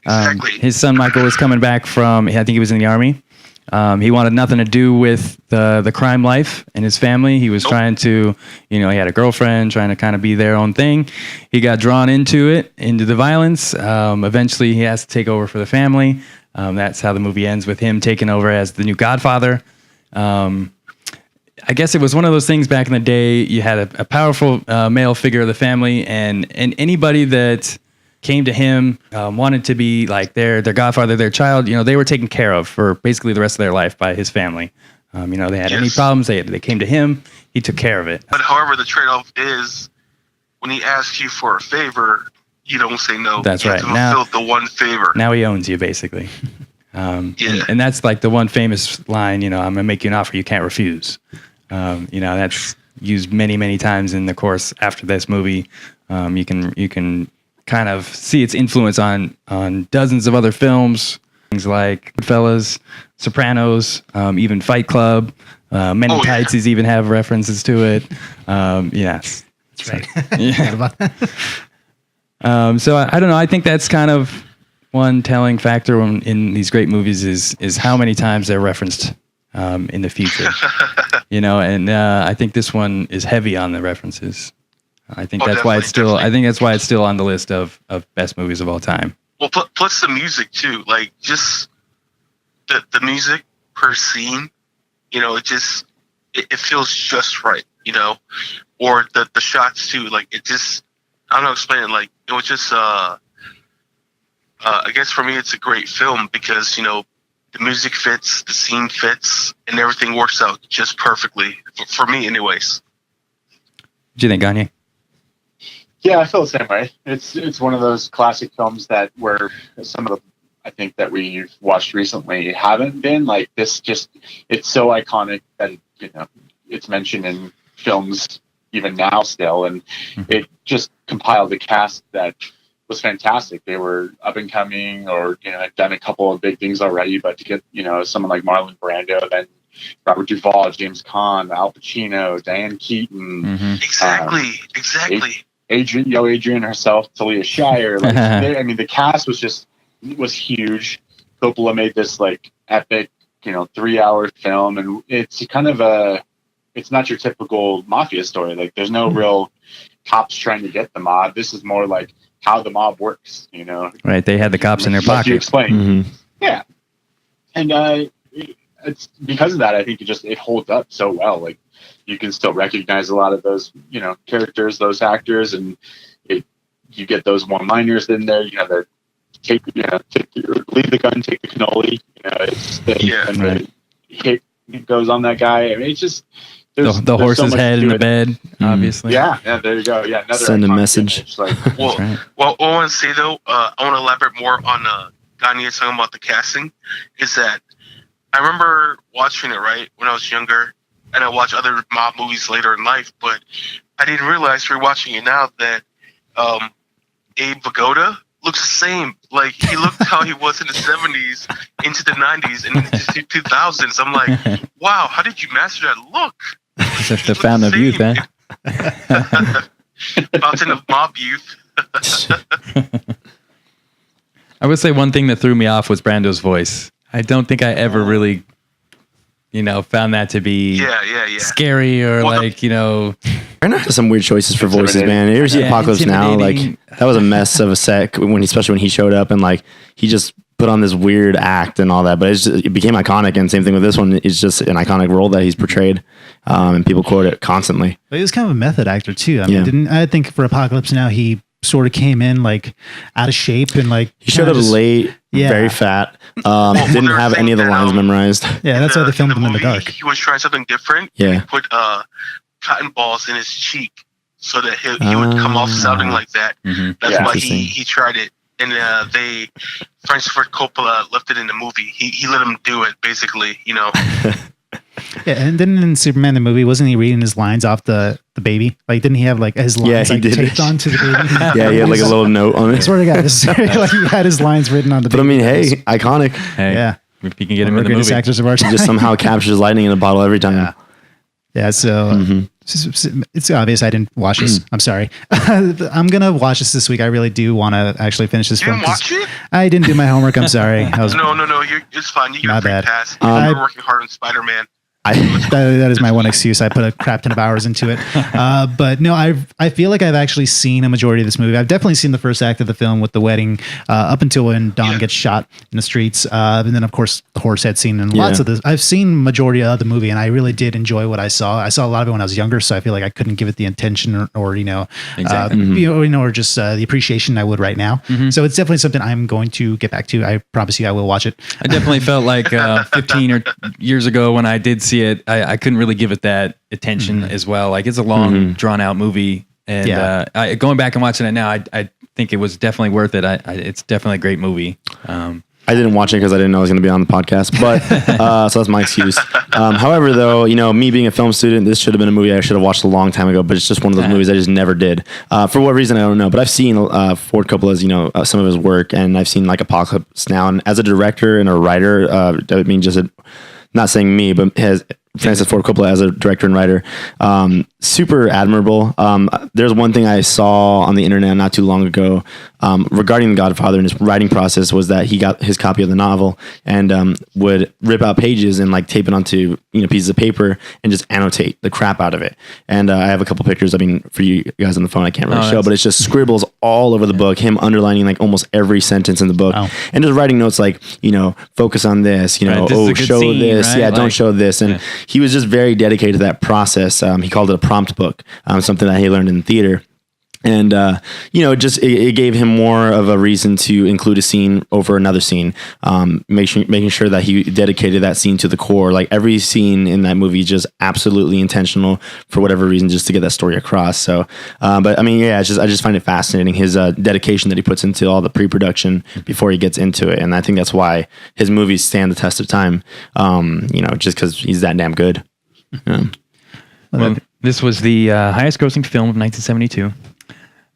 Exactly. His son Michael was coming back from, I think he was in the army. He wanted nothing to do with the crime life and his family. He was trying to, he had a girlfriend, trying to kind of be their own thing. He got drawn into the violence. Eventually, he has to take over for the family. That's how the movie ends, with him taking over as the new Godfather. I guess it was one of those things back in the day. You had a powerful male figure of the family, and anybody that came to him wanted to be like their godfather, their child. They were taken care of for basically the rest of their life by his family. They had any problems, they came to him. He took care of it. But however, the trade-off is when he asks you for a favor, you don't say no. That's right. You have to fulfill the one favor. Now he owns you, basically. Yeah. And that's like the one famous line. I'm gonna make you an offer you can't refuse. That's used many, many times in the course after this movie. You can kind of see its influence on dozens of other films, things like Goodfellas, Sopranos, even Fight Club. Men in Tights even have references to it. Yes, That's right. yeah. So I don't know. I think that's kind of one telling factor in these great movies is how many times they're referenced in the future. And I think this one is heavy on the references. I think that's why it's still. Definitely. I think that's why it's still on the list of best movies of all time. Well, plus the music too. Like, just the music per scene. It feels just right. Or the shots too. Like, it just, I don't know how to explain it. Like, it was just I guess for me it's a great film because the music fits, the scene fits, and everything works out just perfectly for me, anyways. What do you think, Gagne? Yeah, I feel the same way. It's one of those classic films that where some of the I think that we've watched recently haven't been like this. Just it's so iconic that it's mentioned in films even now still, and it just compiled the cast that was fantastic. They were up and coming, or had done a couple of big things already. But to get someone like Marlon Brando, then Robert Duvall, James Caan, Al Pacino, Diane Keaton, Exactly. Adrian herself, Talia Shire. Like, the cast was huge. Coppola made this like epic, 3-hour film, and it's kind of it's not your typical mafia story. Like there's no real cops trying to get the mob. This is more like how the mob works, Right. They had the cops in their Like pocket. you explained. Mm-hmm. Yeah. And it's because of that, I think it holds up so well. Like you can still recognize a lot of those, characters, those actors, and you get those one-liners in there. You have the leave the gun, take the cannoli. The hit goes on that guy. I mean, it's just the horse's head in the bed, obviously. Yeah, there you go. Yeah, another Send a iconic message. image, like, Well, right. well, I want to say though, I want to elaborate more on Ganya talking about the casting. Is that I remember watching it right when I was younger, and I watched other mob movies later in life, but I didn't realize rewatching it now that Abe Vigoda looks the same. Like he looked how he was in the 70s, into the 90s, and into the 2000s. I'm like, wow, how did you master that look? It's the fountain of youth, eh? Fountain of mob youth. I would say one thing that threw me off was Brando's voice. I don't think I ever really, found that to be Yeah. scary or Well, Brando has some weird choices for voices, intimidating. man. You ever see Yeah, Apocalypse Now? Like intimidating. that was a mess of a set especially when he showed up and like he just put on this weird act and all that. But it became iconic, and same thing with this one. It's just an iconic role that he's portrayed, and people quote it constantly. But he was kind of a method actor too. I Yeah. mean, I think for Apocalypse Now, he sort of came in like out of shape and like He showed up late, Yeah. very fat, well, didn't they're have any of the saying that, lines memorized. Yeah, that's why they filmed him in the movie, dark. He was trying something different. Yeah. He put cotton balls in his cheek so that he would come off sounding like that. Mhm. That's Yeah. why Interesting. he tried it. And Francis Ford Coppola left it in the movie. He let him do it, basically, Yeah, and then in Superman the movie, wasn't he reading his lines off the baby? Like, didn't he have like his lines Yeah, he like did. taped onto the baby? Yeah, he had like a little note on I it. swear to God, this is like he had his lines written on the But baby. I mean, hey, iconic. Hey, Yeah. if you can get him One in of the greatest movie. actors of our time. He just somehow captures lightning in a bottle every time. Yeah, so Mhm. it's obvious I didn't watch this. I'm sorry. I'm gonna watch this week. I really do want to actually finish this You film. didn't 'cause watch it? I didn't do my homework. I'm sorry. I was, No, it's fine. You get My a free bad. pass. Um, You're working hard on Spider-Man. that is my one excuse. I put a crap ton of hours into it. But no, I feel like I've actually seen a majority of this movie. I've definitely seen the first act of the film with the wedding up until when Don Yeah. gets shot in the streets. And then, of course, the horse head scene and lots Yeah. of this. I've seen majority of the movie, and I really did enjoy what I saw. I saw a lot of it when I was younger, so I feel like I couldn't give it the attention or Exactly. or just the appreciation I would right now. So it's definitely something I'm going to get back to. I promise you I will watch it. I definitely felt like 15 or years ago when I did see it, I couldn't really give it that attention as well. Like it's a long, drawn out movie, and Yeah. going back and watching it now, I think it was definitely worth it. It's definitely a great movie. I didn't watch it because I didn't know I was going to be on the podcast, but so that's my excuse. However, though, me being a film student, this should have been a movie I should have watched a long time ago, but it's just one of those movies I just never did. For what reason, I don't know, but I've seen Ford Coppola's, some of his work, and I've seen like Apocalypse Now, and as a director and a writer, I mean, not saying me, but Francis Ford Coppola as a director and writer, super admirable. There's one thing I saw on the internet not too long ago regarding The Godfather and his writing process was that he got his copy of the novel and would rip out pages and like tape it onto pieces of paper and just annotate the crap out of it. And I have a couple pictures. I mean, for you guys on the phone, I can't really show, but it's just scribbles all over the book. Him underlining like almost every sentence in the book, and just writing notes like focus on this. Right, this is a good show scene, this. right? Yeah, don't Like- show this. And he was just very dedicated to that process. He called it a prompt book, something that he learned in theater. And, it gave him more of a reason to include a scene over another scene, making sure that he dedicated that scene to the core. Like every scene in that movie is just absolutely intentional for whatever reason, just to get that story across. So, but I mean, yeah, I just find it fascinating, his dedication that he puts into all the pre-production before he gets into it. And I think that's why his movies stand the test of time, just because he's that damn good. Yeah. Well, this was the highest grossing film of 1972.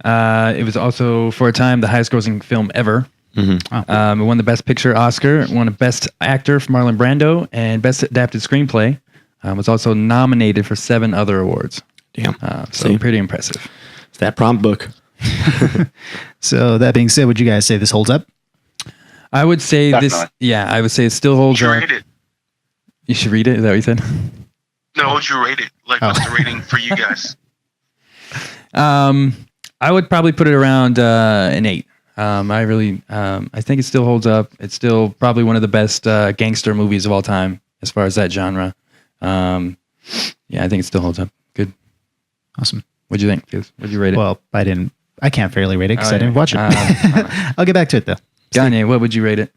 It was also, for a time, the highest grossing film ever. It won the Best Picture Oscar, it won a Best Actor for Marlon Brando, and Best Adapted Screenplay. Was also nominated for 7 other awards. Damn. So See? pretty impressive. It's that prompt book. So that being said, would you guys say this holds up? I would say Definitely. I would say it still holds Would you up. rate it? You should read it. Is that what you said? No, would you rate it? Like, what's the rating for you guys? I would probably put it around an 8. I think it still holds up. It's still probably one of the best gangster movies of all time as far as that genre. I think it still holds up. Good. Awesome. What'd you think? What'd you rate it? Well, I can't fairly rate it because I didn't watch it. Uh, I'll get back to it though. Gagne, what would you rate it?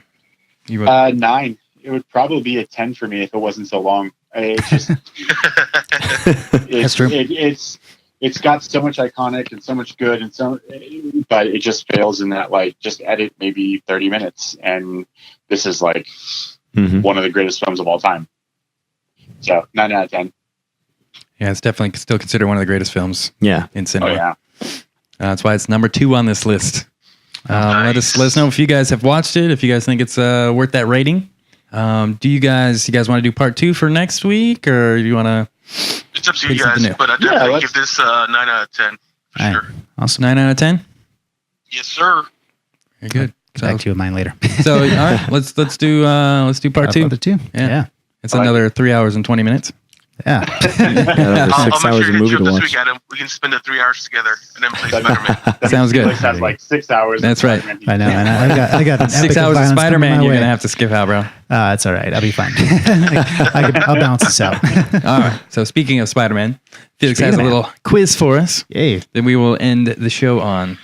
You wrote 9. It would probably be a 10 for me if it wasn't so long. It's just, That's true. It's got so much iconic and so much good but it just fails in that, like, just edit maybe 30 minutes. And this is like one of the greatest films of all time. So 9 out of 10. Yeah, it's definitely still considered one of the greatest films in cinema. Oh, yeah. That's why it's number 2 on this list. Let us know if you guys have watched it, if you guys think it's worth that rating. Do you guys want to do part 2 for next week, or do you want to? It's up to you Pick something guys, new. but I definitely give this 9 out of 10. For All sure. right. Awesome. 9 out of 10. Yes, sir. Very good. Get back to you with mine later. So all right, let's do part 2. Part 2. Yeah. It's another 3 hours and 20 minutes. Yeah. Another I'll 6 make hours sure of you movie get to you up this watch. week, Adam. We can spend the 3 hours together and then play Spider-Man. Sounds good. Netflix has like 6 hours. That's right. I know. I got an 6 epic hours of violence Spider-Man. coming my You're way. gonna have to skip out, bro. It's all right. I'll be fine. I'll balance this out. All right. So speaking of Spider-Man, Felix has a Spider-Man. little quiz for us. Yay. That we will end the show on.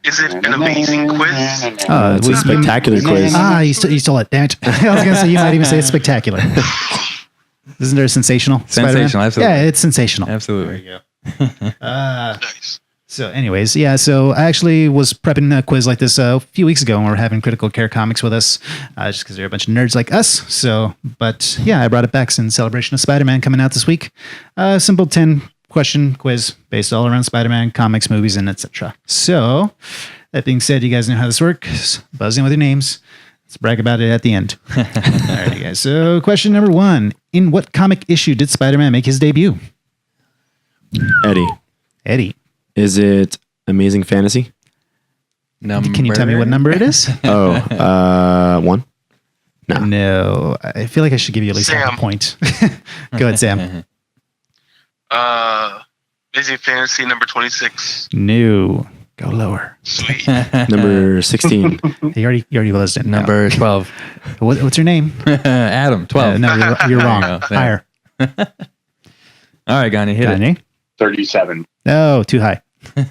Is it an amazing quiz? It's a spectacular quiz. You stole it. Damn it. I was going to say, you might even say it's spectacular. Isn't there a sensational? Sensational, Spider-Man? absolutely. Yeah, it's sensational. Absolutely. Nice. So anyways, so I actually was prepping a quiz like this a few weeks ago when we were having Critical Care Comics with us, just because they're a bunch of nerds like us. But I brought it back in celebration of Spider-Man coming out this week. Simple 10-question quiz based all around Spider-Man, comics, movies, and etc. So that being said, you guys know how this works. Buzz in with your names. Let's brag about it at the end. All right, guys. So question number 1. In what comic issue did Spider-Man make his debut? Eddie. Is it Amazing Fantasy? Can you tell me what number it is? 1? No. I feel like I should give you at least half a Sam. point. Go ahead, Sam. Amazing Fantasy number 26. No. Go lower. Sweet. Number 16. You already buzzed it. Number 12. What's your name? Adam, 12. No, you're wrong. There you go. Higher. All right, Gagne, hit it. Gagne? 37. No, too high.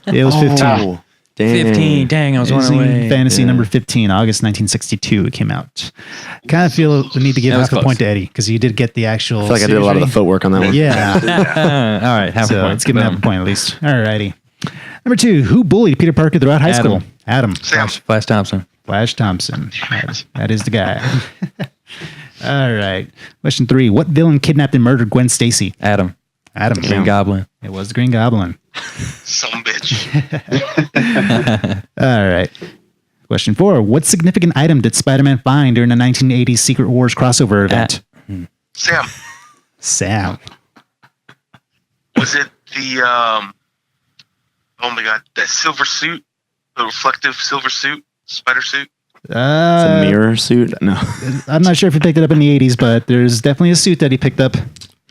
It was 15. Oh, dang. 15. Dang, I was one Amazing away. Fantasy Yeah. number 15, August 1962. It came out. Kind of feel the need to give That was half a close. point to Eddie because you did get the actual. I feel like I did a lot of the footwork on that one. Yeah. All right, half a So point. let's give him half a point at least. All righty. Number 2, who bullied Peter Parker throughout high Adam. school? Adam. Sam. Flash Thompson. Flash Thompson. That is the guy. All right. Question 3. What villain kidnapped and murdered Gwen Stacy? Adam. Green Goblin. It was the Green Goblin. Some bitch. All right. Question 4. What significant item did Spider-Man find during the 1980s Secret Wars crossover event? Sam. Sam. Was it the oh my god, that silver suit? The reflective silver suit? Spider suit? It's a mirror suit? No. I'm not sure if he picked it up in the 80s, but there's definitely a suit that he picked up.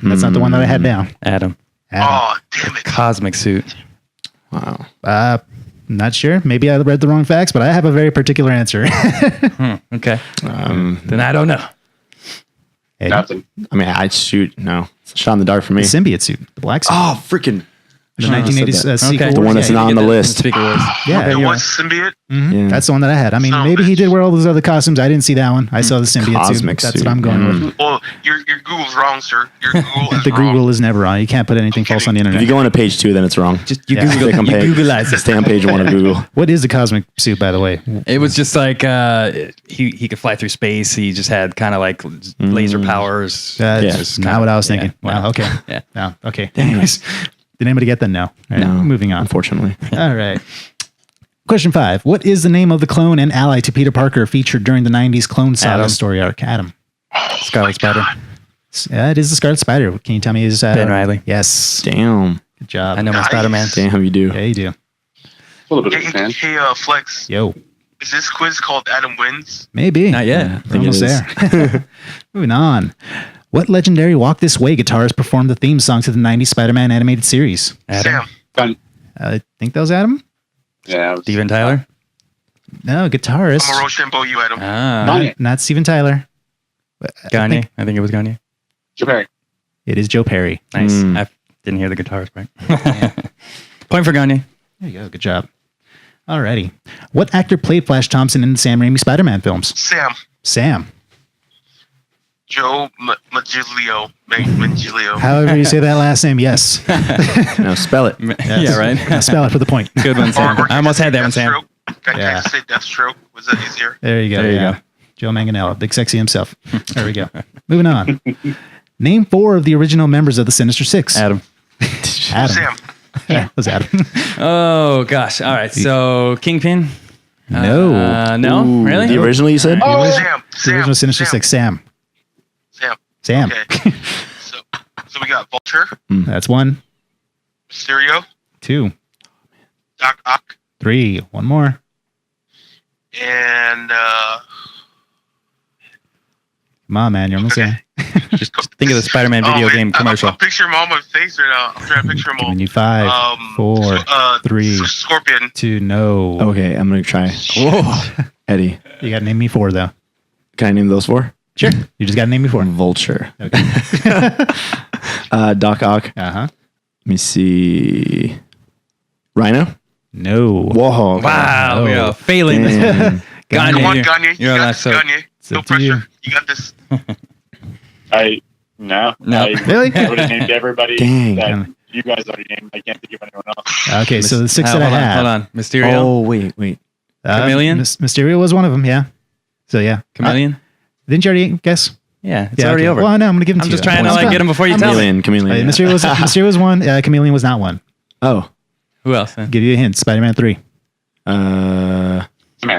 That's not the one that I had down. Adam. Oh, damn it. Cosmic suit. Wow. Not sure. Maybe I read the wrong facts, but I have a very particular answer. Okay. Then I don't know. Eddie? Nothing. I mean, I'd shoot. No. It's a shot in the dark for me. The symbiote suit. The black suit. Oh, freaking. the 1980s Secret Okay. Wars. The one that's Yeah, not on the list. Speaker was. Yeah, It you're was symbiote? Yeah. That's the one that I had. I mean, Son of a maybe he bitch. did wear all those other costumes. I didn't see that one. I saw the symbiote Cosmic suit. That's suit. what I'm going with. Well, your Google's wrong, sir. Your Google is The wrong. Google is never on. You can't put anything false on the If internet. you go on to page 2, then it's wrong. Just you Yeah. Google, Click on you page- Googleize it. Stay on page 1 of Google. What is the cosmic suit, by the way? It was just like he could fly through space. He just had kind of like laser powers. That's Yeah. just not what I was thinking. Yeah. Wow. Okay. Yeah. No. Okay. Anyways, did anybody get that? No. All right, No. Moving on. Unfortunately. All right. Question 5. What is the name of the clone and ally to Peter Parker featured during the 90s Clone Saga Adam. story arc? Adam. Scarlet Spider. Yeah, it is the Scarlet Spider. Can you tell me his... Ben Reilly. Yes. Damn. Good job. I know my Nice. Spider-Man. Damn, you do. Yeah, you do. A little bit of a Hey, fan. Flex. Yo. Is this quiz called Adam Wins? Maybe. Not yet. I We're think it almost is. there. Moving on. What legendary Walk This Way guitarist performed the theme song to the 90s Spider-Man animated series? Adam? Sam. I think that was Adam? Yeah. Steven Tyler? No, guitarist. I'm a Rochambeau, you Adam. Ah. Not Steven Tyler. Gagne. I think it was Gagne. Joe Perry. It is Joe Perry. Nice. I didn't hear the guitarist part. Point for Gagne. There you go. Good job. Alrighty. What actor played Flash Thompson in the Sam Raimi Spider-Man films? Sam. Sam. Joe Magilio. Magilio. However you say that last name, yes. No, spell it. Yeah, right. Now spell it for the point. Good one, Sam. Or I almost had that one, Sam. Can Yeah. I just say Deathstroke? Was that easier? There you go. There you yeah. go. Joe Manganiello, Big Sexy himself. There we go. Moving on. Name 4 of the original members of the Sinister Six. Adam. Adam. Sam. Yeah, it was Adam. Oh, gosh. All right. So, Kingpin? No. No? Ooh, Really? The original you said? Oh, Sam. The original Sinister Six. Sam. Sam. Sam. Okay. So we got Vulture, That's 1, Mysterio, 2, Doc Ock, 3. One more. and Come on, man. You're almost there. Just think of the Spider-Man video game commercial. I'm picturing them all on my face right now. I'm trying to picture them all. Giving you 5, 4, 3, Scorpion. 2. No. Okay, I'm going to try. Whoa. Eddie. You got to name me 4, though. Can I name those 4? Sure. You just got to name me 4. Vulture. Okay. Doc Ock. Uh-huh. Let me see. Rhino? No. Whoa. Wow. Oh. We are failing this one. Damn. Gagne, Come on, you're- Gagne. You you're got last this, up. Gagne. No up to you. pressure. You got this. No. No. Really? I would have named everybody Dang. that you guys already named. I can't think of anyone else. Okay, so the 6 that I hold on, had. hold on. Mysterio? Oh, wait. Chameleon? Mysterio was one of them, yeah. So, yeah. Chameleon? Didn't you already guess? Yeah, it's Yeah, already okay. over. Well, no, I'm going to give him I'm to just you. trying to I'm like get him before you tell me. Chameleon. Yeah. Mysterio was 1. Chameleon was not 1. Oh. Who else? Then? Give you a hint. Spider-Man 3. Man.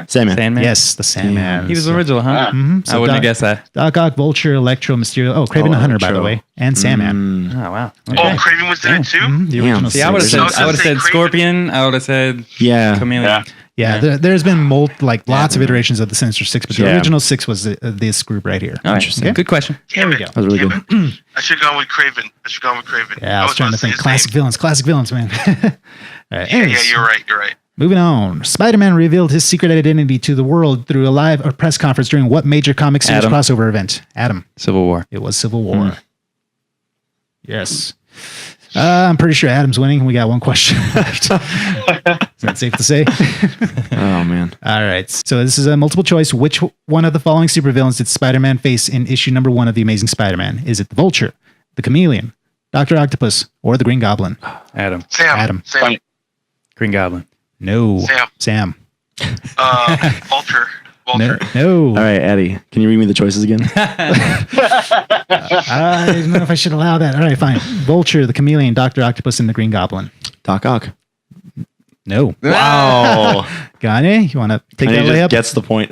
Sandman. Sandman? Yes, the Sandman. He was original, huh? Mhm. I wouldn't have guessed that. Doc Ock, Vulture, Electro, Mysterio. Oh, Craven the Hunter, by the Electro. way, and Sandman. Oh, wow. Oh, Okay. Craven was in it too? Mhm, the Damn. original See, I would have six. said, I was gonna say Craven. Scorpion. I would have said Yeah. Chameleon. Yeah. There's been lots of iterations of the Sinister Six, but the Yeah. original 6 was this group right here. All right. Interesting. Good question. Damn we it. go. That was really Damn good. it. I should have gone with Craven. Yeah, I was trying to think classic villains. villains, man. All right, Yeah, anyways, you're right. moving on. Spider-Man revealed his secret identity to the world through a live or press conference during what major comic series Adam. crossover event? Adam. Civil War. It was Civil War. Yes. I'm pretty sure Adam's winning. We got one question left. Is that safe to say? Oh, man. All right. So this is a multiple choice. Which one of the following supervillains did Spider-Man face in issue number 1 of The Amazing Spider-Man? Is it the Vulture, the Chameleon, Dr. Octopus, or the Green Goblin? Adam. Adam. Sam. Green Goblin. No. Sam. Sam. Vulture. No. No. All right, Eddie. Can you read me the choices again? I don't know if I should allow that. All right, fine. Vulture, the Chameleon, Dr. Octopus, and the Green Goblin. Doc Ock. No. Wow. Gagne, you want to take And that he layup? just gets the point.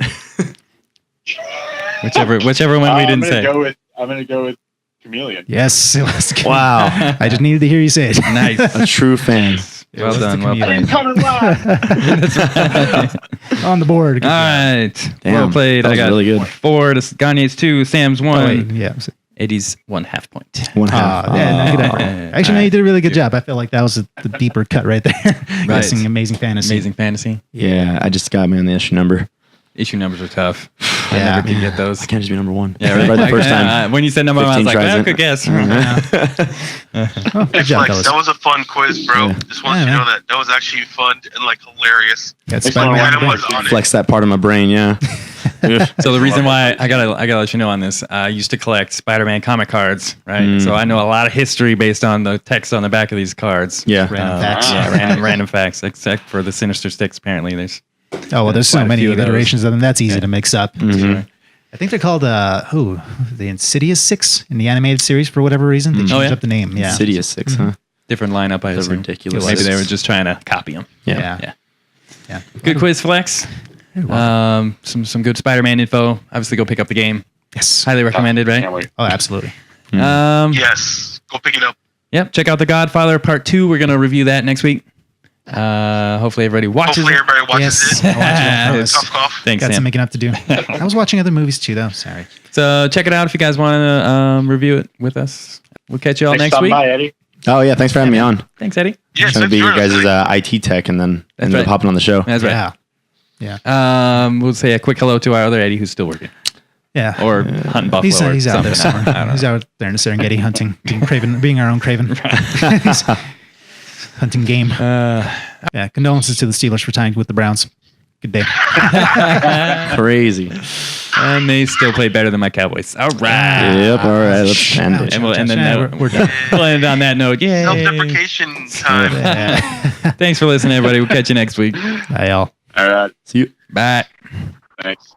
Whichever one we I'm didn't gonna say. I'm gonna go with Chameleon. Yes, it was. Wow. I just needed to hear you say it. Nice. A true fan. Well was done. the Well Chameleon. played. Coming live. On the board. Good All job. right. Damn, Well played. that I was got really good. 4. Gagne's 2. Sam's 1. Oh, wait, yeah. Eddie's 1/2 point. 1/2. Yeah, no, good effort. yeah. Actually, no, you did a really good job. I felt like that was the deeper cut right there. Guessing Amazing Fantasy. Amazing Fantasy. Yeah, I just got me on the issue number. Issue numbers are tough. I Yeah. never could get those. I can't just be number 1. Yeah, right. the first time. When you said number 1, I was 15 like, tries I it. could guess. Oh, good job, Flex, fellas. that was a fun quiz, bro. Yeah. Just want Yeah, you to man. know that was actually fun and like hilarious. Got Thanks, Spider-Man man. on Adam deck. was on it. Flex that part of my brain, yeah. So the reason why I gotta let you know on this, I used to collect Spider-Man comic cards, right? So I know a lot of history based on the text on the back of these cards. Yeah. Random facts. Yeah, random facts. Except for the Sinister Six, apparently there's. Oh, well, there's so Quite a many few of those. iterations of them. That's easy to mix up. Mhm. I think they're called, the Insidious 6 in the animated series for whatever reason. They changed Oh, yeah? up the name. Yeah. Insidious 6, huh? Different lineup, I That's assume. ridiculous. Maybe they were just trying to copy them. Yeah. Yeah. Yeah. Good quiz, Flex. Some good Spider-Man info. Obviously, go pick up the game. Yes. Highly recommended, Can't right? wait. Oh, absolutely. Yes. Go pick it up. Yep. Check out The Godfather Part 2. We're gonna review that next week. Hopefully everybody watches Hopefully it. everybody watches Yes, it. I watched it. Cough, cough. Thanks, Got Sam. some making up to do. I was watching other movies too, though. Sorry. So check it out if you guys want to review it with us. We'll catch you all next week. Bye, Eddie. Oh yeah, thanks for having me on. Thanks, Eddie. Yeah, Trying to be your guys' IT tech, and then ended up right. hopping on the show. That's right. Yeah. We'll say a quick hello to our other Eddie who's still working. Yeah. Or hunting buffalo. He's out there something. somewhere. He's out there in the Serengeti hunting, being our own Craven. He's hunting game. Yeah. Condolences to the Steelers for tying with the Browns. Good day. Crazy. And they still play better than my Cowboys. All right. Yep. All right. Let's end it. And we'll end the note. We're done. We'll end on that note. Yay. Self-deprecation time. Yeah. Thanks for listening, everybody. We'll catch you next week. Bye, y'all. All right. See you. Bye. Thanks.